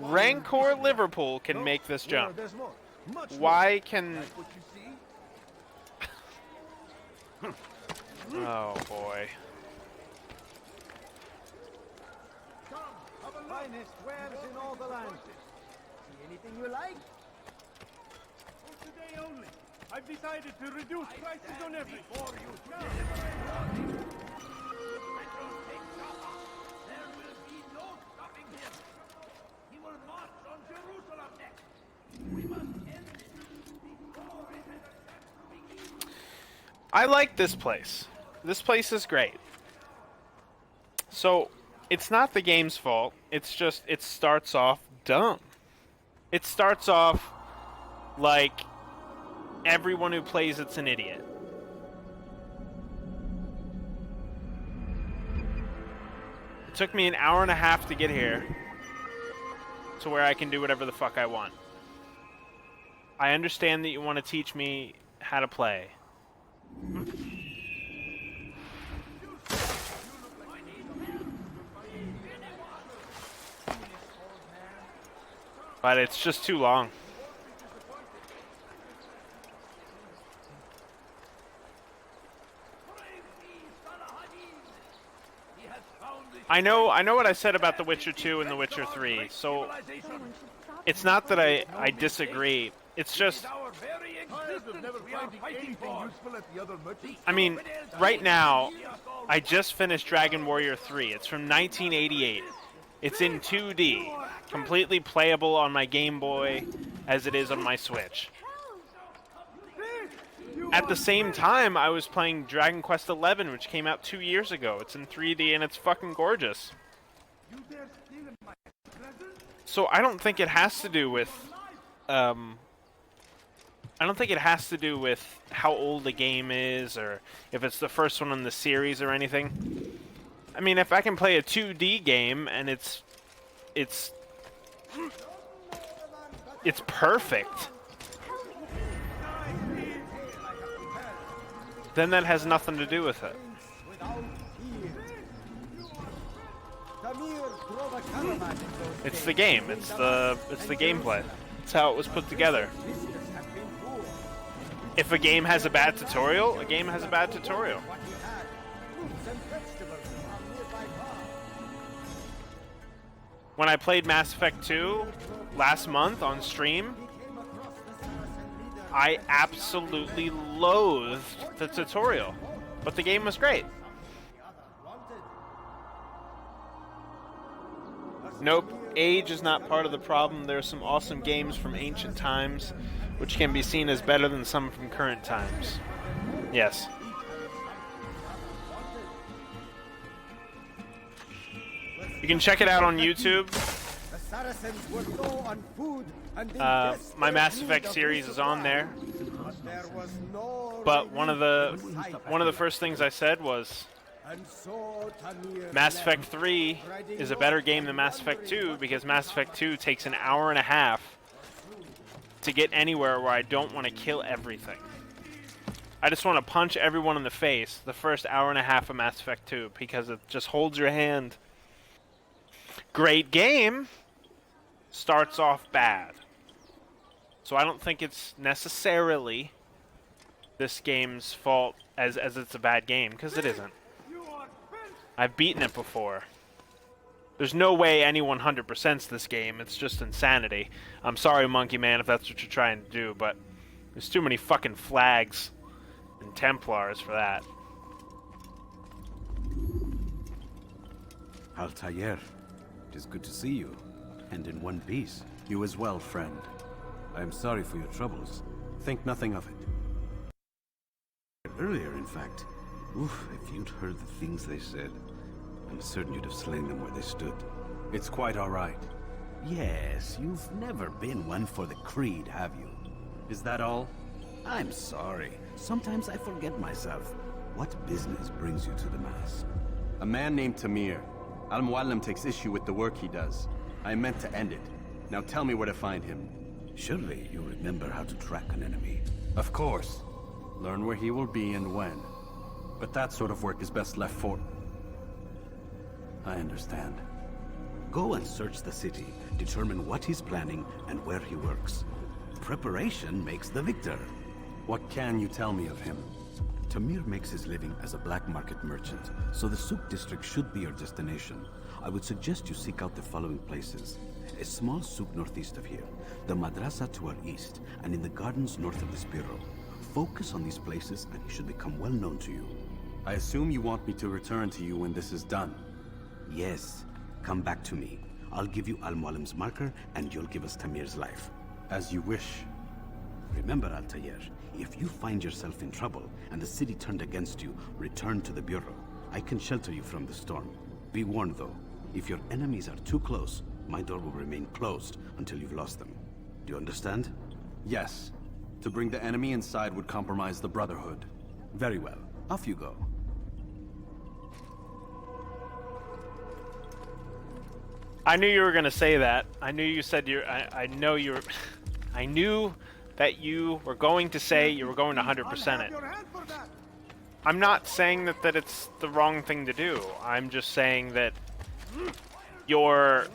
Rancor Liverpool, can make this jump. Why can... Oh, boy. Finest wares in all the land. See anything you like? For today only, I've decided to reduce prices on everything. I like this place. This place is great. So, it's not the game's fault. It's just, it starts off dumb. It starts off like everyone who plays it's an idiot. It took me an hour and a half to get here to where I can do whatever the fuck I want. I understand that you want to teach me how to play. But it's just too long. I know what I said about The Witcher 2 and The Witcher 3, so it's not that I disagree. It's just, I mean, right now, I just finished Dragon Warrior 3. It's from 1988. It's in 2D, completely playable on my Game Boy as it is on my Switch. At the same time, I was playing Dragon Quest XI, which came out 2 years ago. It's in 3D and it's fucking gorgeous. So I don't think it has to do with, I don't think it has to do with how old the game is or if it's the first one in the series or anything. I mean, if I can play a 2D game and it's perfect, then that has nothing to do with it. It's the game. It's the gameplay. It's how it was put together. If a game has a bad tutorial, a game has a bad tutorial. When I played Mass Effect 2 last month on stream, I absolutely loathed the tutorial, but the game was great. Nope, age is not part of the problem. There are some awesome games from ancient times, which can be seen as better than some from current times. Yes. You can check it out on YouTube. My Mass Effect series is on there. But one of the first things I said was Mass Effect 3 is a better game than Mass Effect 2 because Mass Effect 2 takes an hour and a half to get anywhere where I don't want to kill everything. I just want to punch everyone in the face the first hour and a half of Mass Effect 2 because it just holds your hand. Great game, starts off bad. So I don't think it's necessarily this game's fault as it's a bad game, because it isn't. I've beaten it before. There's no way anyone 100%s this game. It's just insanity. I'm sorry, Monkey Man, if that's what you're trying to do, but there's too many fucking flags and Templars for that. Altair, it is good to see you, and in one piece. You as well, friend. I am sorry for your troubles. Think nothing of it. Earlier, in fact. Oof, if you'd heard the things they said, I'm certain you'd have slain them where they stood. It's quite all right. Yes, you've never been one for the creed, have you? Is that all? I'm sorry. Sometimes I forget myself. What business brings you to the mask? A man named Tamir. Al-Mualim takes issue with the work he does. I meant to end it. Now tell me where to find him. Surely you remember how to track an enemy. Of course. Learn where he will be and when. But that sort of work is best left for... I understand. Go and search the city, determine what he's planning and where he works. Preparation makes the victor. What can you tell me of him? Tamir makes his living as a black market merchant, so the Souk district should be your destination. I would suggest you seek out the following places. A small souk northeast of here, the madrasa to our east, and in the gardens north of this bureau. Focus on these places and he should become well known to you. I assume you want me to return to you when this is done. Yes. Come back to me. I'll give you Al-Mualim's marker and you'll give us Tamir's life. As you wish. Remember, Altair, if you find yourself in trouble and the city turned against you, return to the bureau. I can shelter you from the storm. Be warned though, if your enemies are too close, my door will remain closed until you've lost them. Do you understand? Yes. To bring the enemy inside would compromise the Brotherhood. Very well. Off you go. I knew you were gonna say that. I knew you said I know you were. I knew that you were going to say you were going to 100% it. I'm not saying that it's the wrong thing to do. I'm just saying that your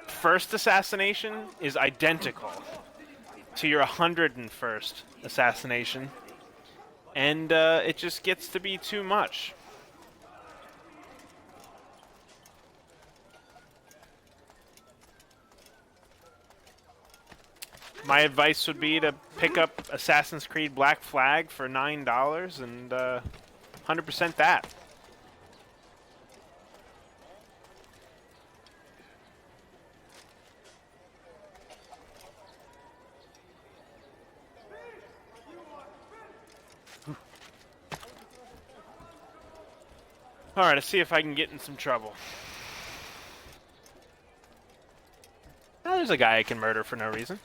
first assassination is identical to your 101st assassination, and it just gets to be too much. My advice would be to pick up Assassin's Creed Black Flag for $9 and 100% that. Alright, let's see if I can get in some trouble. Oh, there's a guy I can murder for no reason.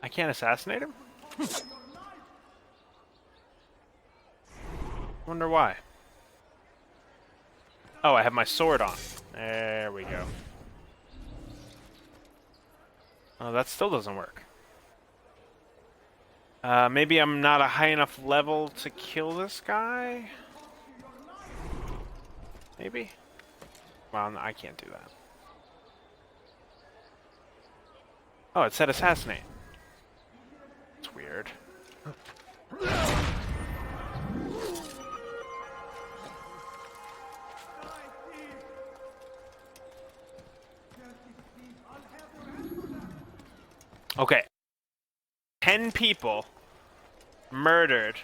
I can't assassinate him? Wonder why. Oh, I have my sword on. There we go. Oh, that still doesn't work. Maybe I'm not a high enough level to kill this guy? Maybe? Well, no, I can't do that. Oh, it said assassinate. It's weird. Okay. 10 people murdered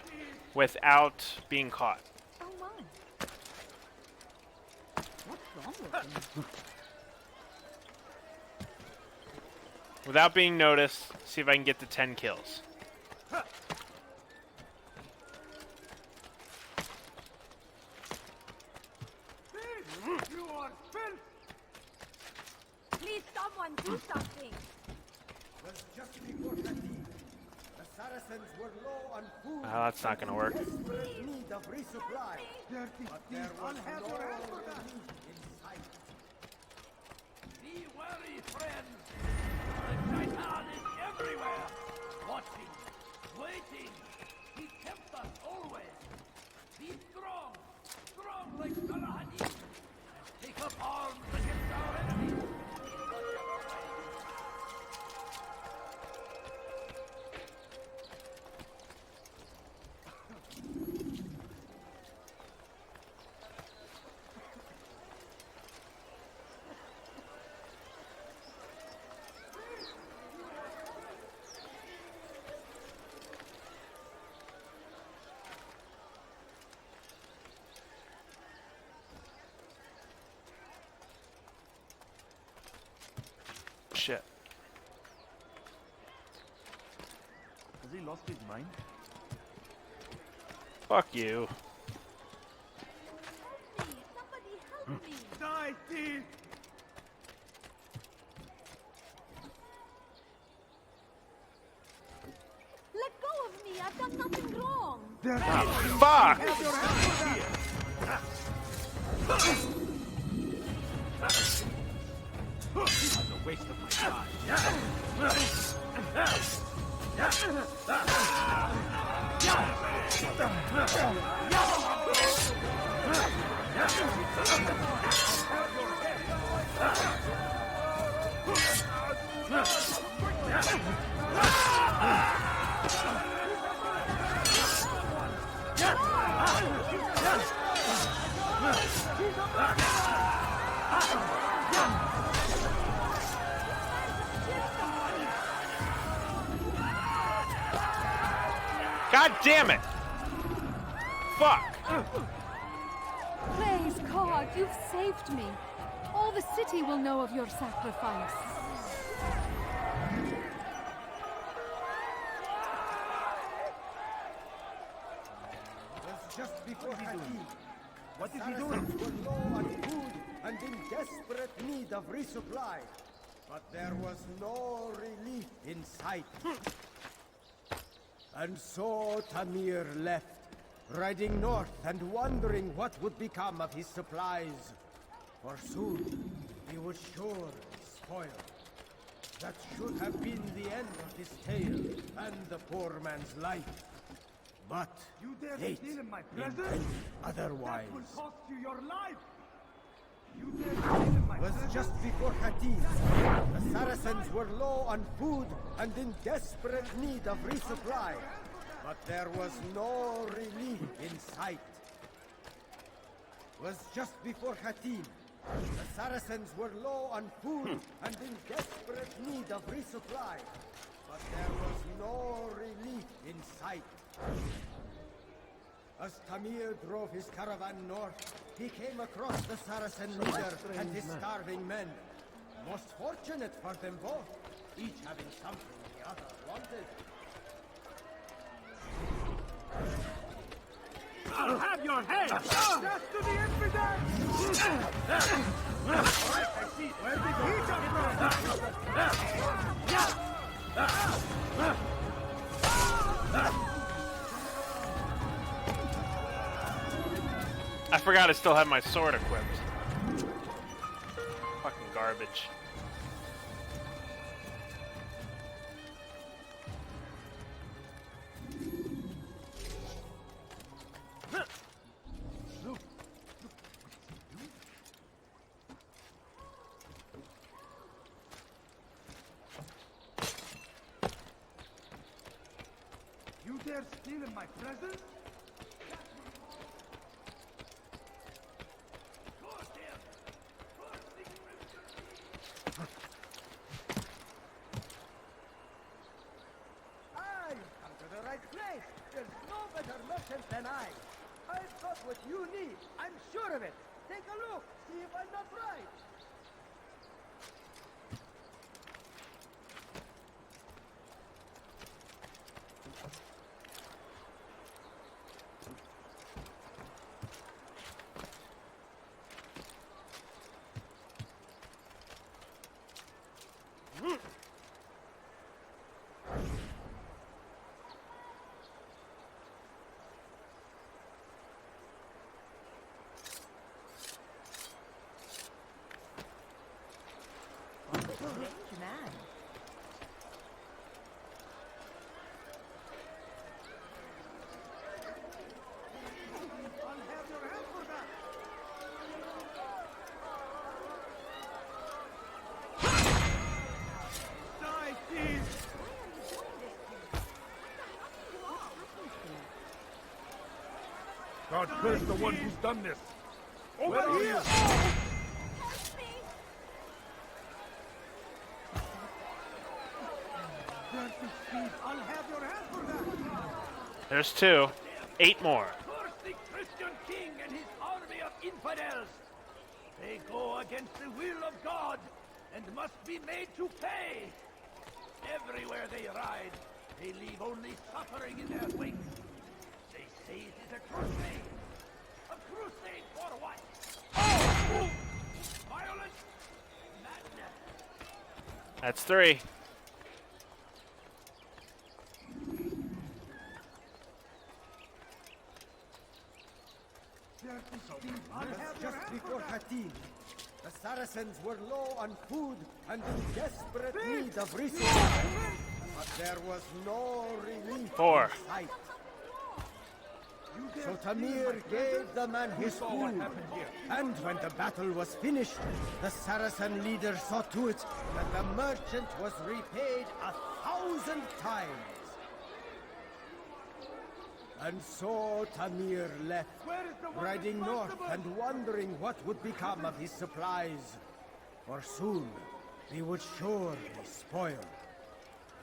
without being caught. Oh my. What's wrong with them? Without being noticed, see if I can get to 10 kills. Please, someone do something. Just before that deed, the Saracens were low on food. Oh, that's not gonna work. Desperate need of resupply. But there was no relief in sight. Be wary, friends. The Shaitan is everywhere. Watching, waiting. He tempts us always. Be strong. Strong like Salah Hadid. Take up arms against our enemies. Shit. Has he lost his mind? Fuck you. Die, thief! Fuck! That's a waste of my time. God damn it! Fuck! Praise God, you've saved me. All the city will know of your sacrifice. Just before Hakim. What is he doing? Were low on food and in desperate need of resupply. But there was no relief in sight. And so Tamir left, riding north and wondering what would become of his supplies. For soon, he was sure be spoiled. That should have been the end of his tale and the poor man's life. But You dare fate steal in my presence? intended otherwise. That will cost you your life! You dare steal in my Was presence? just before Khatib. The Saracens were low on food and in desperate need of resupply. But there was no relief in sight. Was just before Khatib. The Saracens were low on food and in desperate need of resupply. But there was no relief in sight. As Tamir drove his caravan north, he came across the Saracen leader and his starving men. Most fortunate for them both, each having something the other wanted. I'll have your head! Death to the infidels! I see. Where did he come from? I forgot I still had my sword equipped. Fucking garbage. You dare steal in my presence? There's no better merchant than I. I've got what you need. I'm sure of it. Take a look. See if I'm not right. Man. I'll have your head for that! Die, thieves! God curse the one who's done this! Over Where are here! you? I'll have your head for that! There's 2. 8 more. Curse the Christian king and his army of infidels! They go against the will of God and must be made to pay! Everywhere they ride, they leave only suffering in their wake. They say it is a crusade. A crusade for what? Oh! Violence? Madness? That's 3. Just before Hattin, the Saracens were low on food and in desperate need of resources. But there was no relief in sight. So Tamir gave the man his food, and when the battle was finished, the Saracen leader saw to it that the merchant was repaid 1,000 times. And so Tamir left, riding north and wondering what would become of his supplies. For soon, he would surely spoil.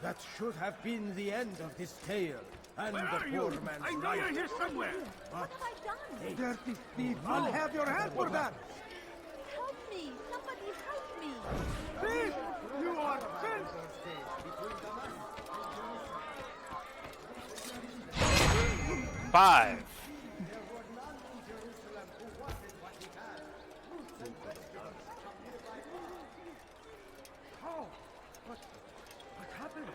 That should have been the end of this tale, and the poor man's I know you're here somewhere. But Hey, dirty thief, I'll have your hand for that. Help me! Somebody help me! Thief! You are sent! 5. How? What happened?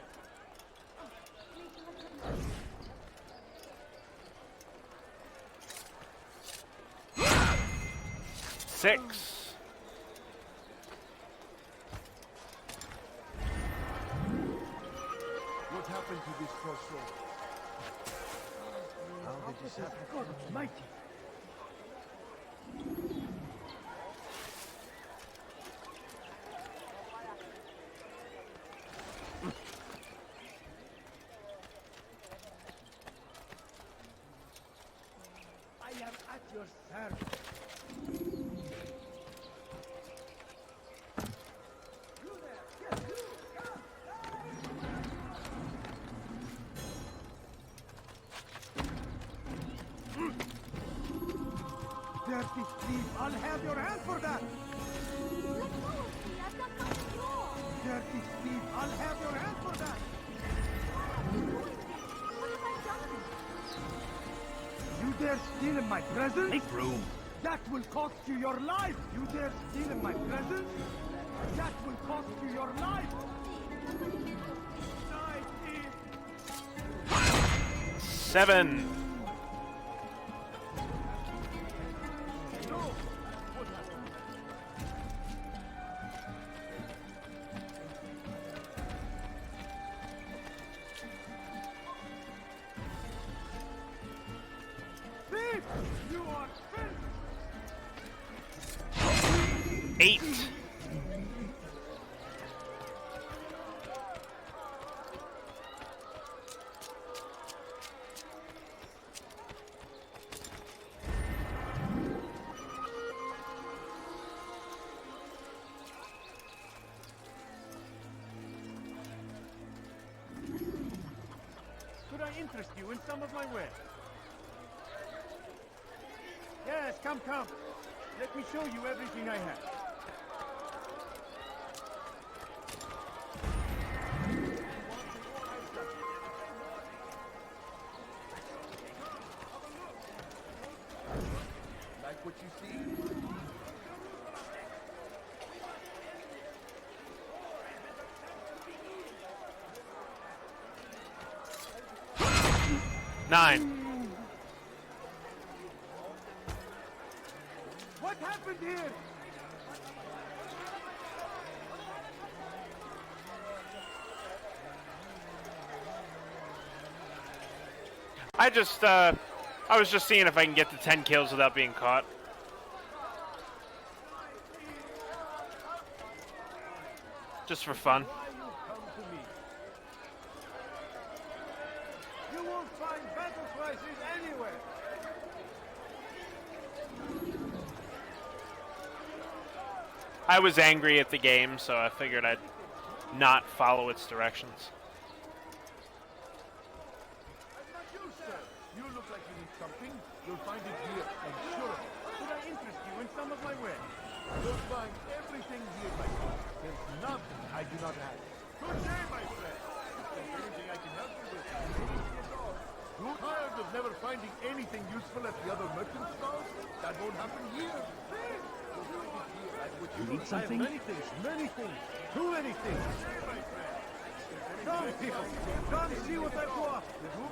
6. What happened to this poor soul? How did this happen? God Almighty! I am at your service. Dirty thief, I'll have your hand for that! Let go of me! I've got my straw! Dirty thief, I'll have your hand for that! What have I done? You dare steal in my presence? Make room. That will cost you your life! You dare steal in my presence? That will cost you your life! Die, thief! 7. No! What happened? 8. Could I interest you in some of my wares? Yes, come. Let me show you everything I have. Like what you see? 9. What happened here? I was just seeing if I can get to 10 kills without being caught. Just for fun. You won't find battle prices anywhere. I was angry at the game, so I figured I'd not follow its directions. You look like you need something. You'll find it here, I'm sure of it. Could I interest you in some of my wares? You'll find everything here, my friend. There's nothing I do not have. Good day, my friend. If there's anything I can help you with, you're tired of never finding anything useful at the other merchant stalls? That won't happen here. You need something? I have many things. Too many things. Come, people. Come see what I've got. If you're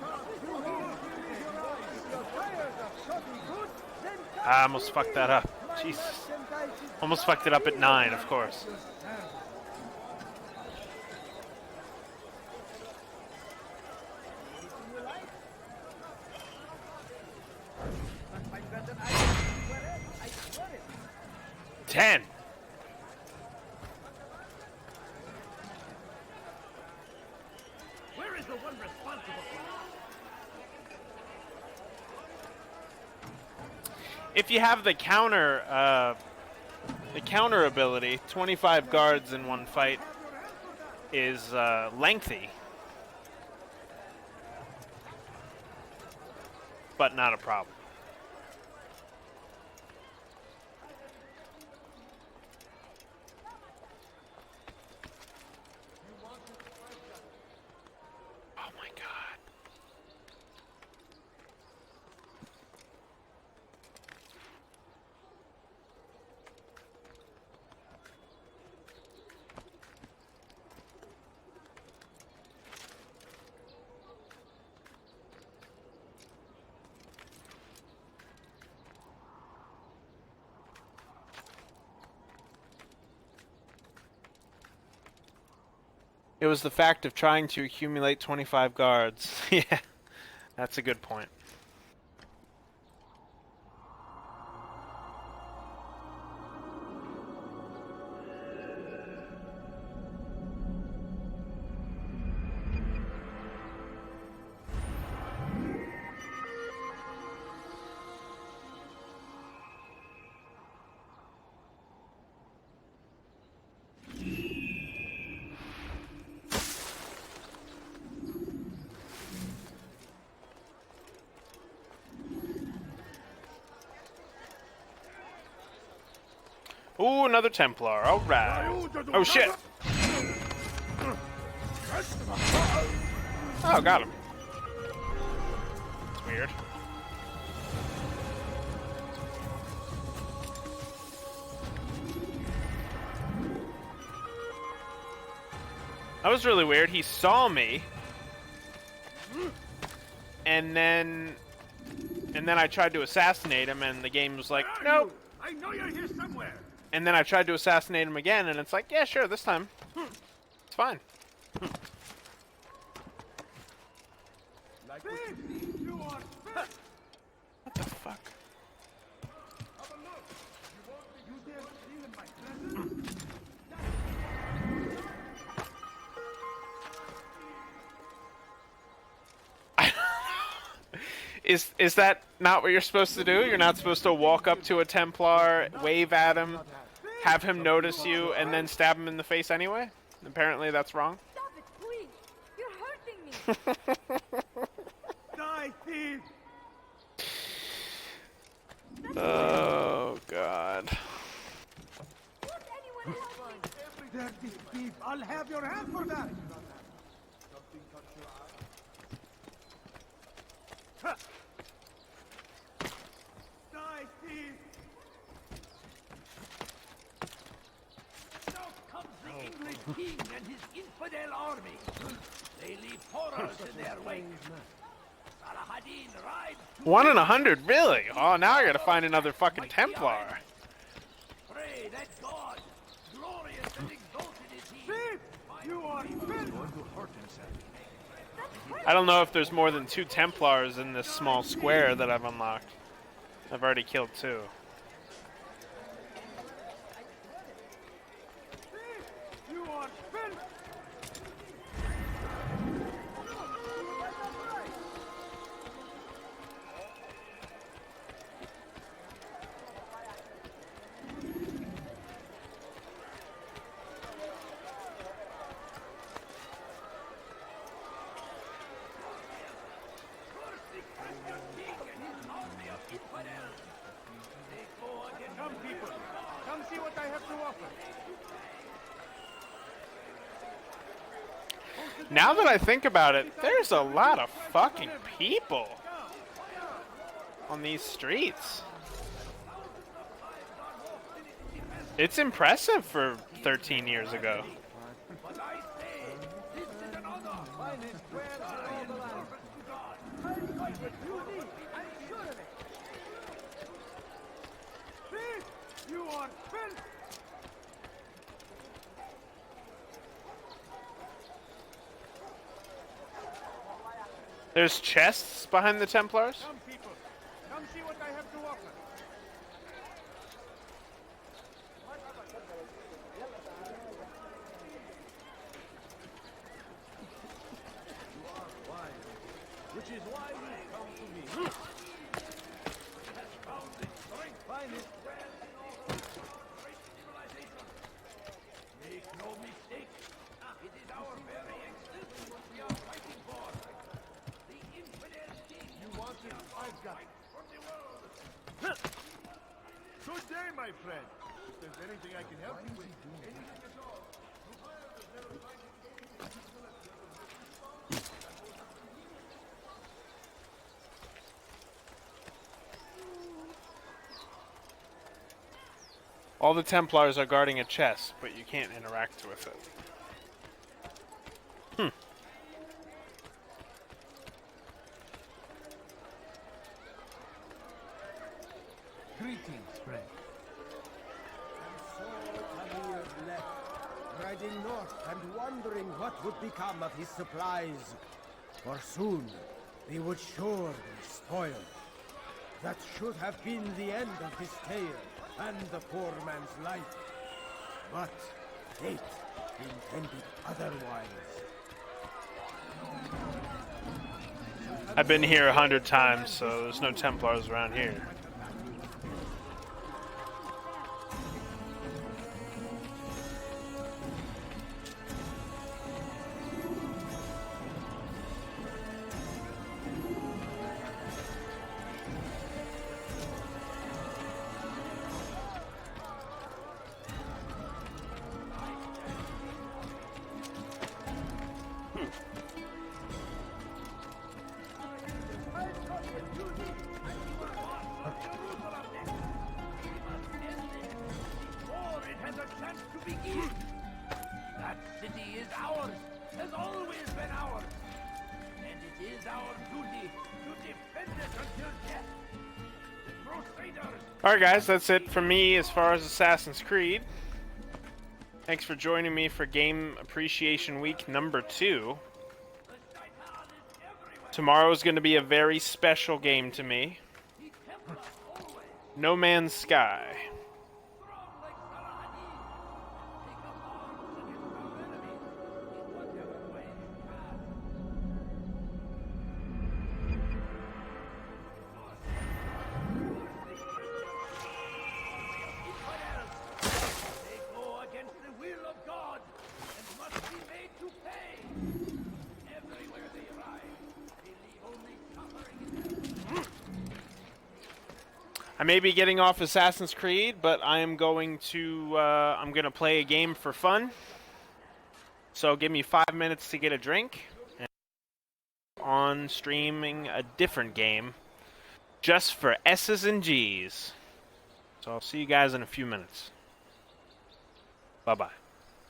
tired of shoddy goods, then come. I almost fucked that up. Jesus. Almost fucked it up at 9, of course. Ten. Where is the one responsible for If you have the counter ability, 25 guards in one fight is lengthy, but not a problem. Oh my God. It was the fact of trying to accumulate 25 guards. Yeah, that's a good point. Ooh, another Templar. All right. Oh, shit. Oh, got him. That's weird. That was really weird. He saw me. And then I tried to assassinate him, and the game was like, nope. I know you're here somewhere. And then I tried to assassinate him again, and it's like, yeah, sure, this time. It's fine. What the fuck? Is that not what you're supposed to do? You're not supposed to walk up to a Templar, wave at him, have him notice you, and then stab him in the face anyway? Apparently that's wrong. Stop it, please! You're hurting me! Die, thief! Oh, God. Dirty thief! I'll have your hand for that! Die, thief! Now comes the English king and his infidel army. They leave horrors in their wake. Saladin rides to 1 in 100, really? Oh, now I gotta find another fucking Templar. pray that God, glorious and exalted is he. Thief! You are fit! I don't know if there's more than 2 Templars in this small square that I've unlocked. I've already killed 2. You are fit! Come, people. Come see what I have to offer. Now that I think about it, there's a lot of fucking people on these streets. It's impressive for 13 years ago. You are filth! There's chests behind the Templars? Come, people. Come see what I have to offer. You are wise, which is why you come to me. Has found its strength. Finest. Great civilization. Make no mistake. It is our very existence we are fighting for. The infidel king. You want it? I've got it. From the world. Good day, my friend. If there's anything I can help you with, anything at all. All the Templars are guarding a chest, but you can't interact with it. Greetings, friend. And so Tamir left, riding north and wondering what would become of his supplies. For soon, they would surely spoil. That should have been the end of his tale and the poor man's life. But fate intended otherwise. I've been here 100 times, so there's no Templars around here. Or it has a chance to begin. That city is ours, has always been ours. And it is our duty to defend it until death. The Crusaders. Alright guys, that's it for me as far as Assassin's Creed. Thanks for joining me for Game Appreciation Week number 2. Tomorrow is going to be a very special game to me. No Man's Sky. They go against the will of God and must be made to pay. Everywhere they arrive, they leave only suffering in them. I may be getting off Assassin's Creed, but I am going to I'm going to play a game for fun. So give me 5 minutes to get a drink, and on streaming a different game just for S's and G's. So I'll see you guys in a few minutes. Bye-bye.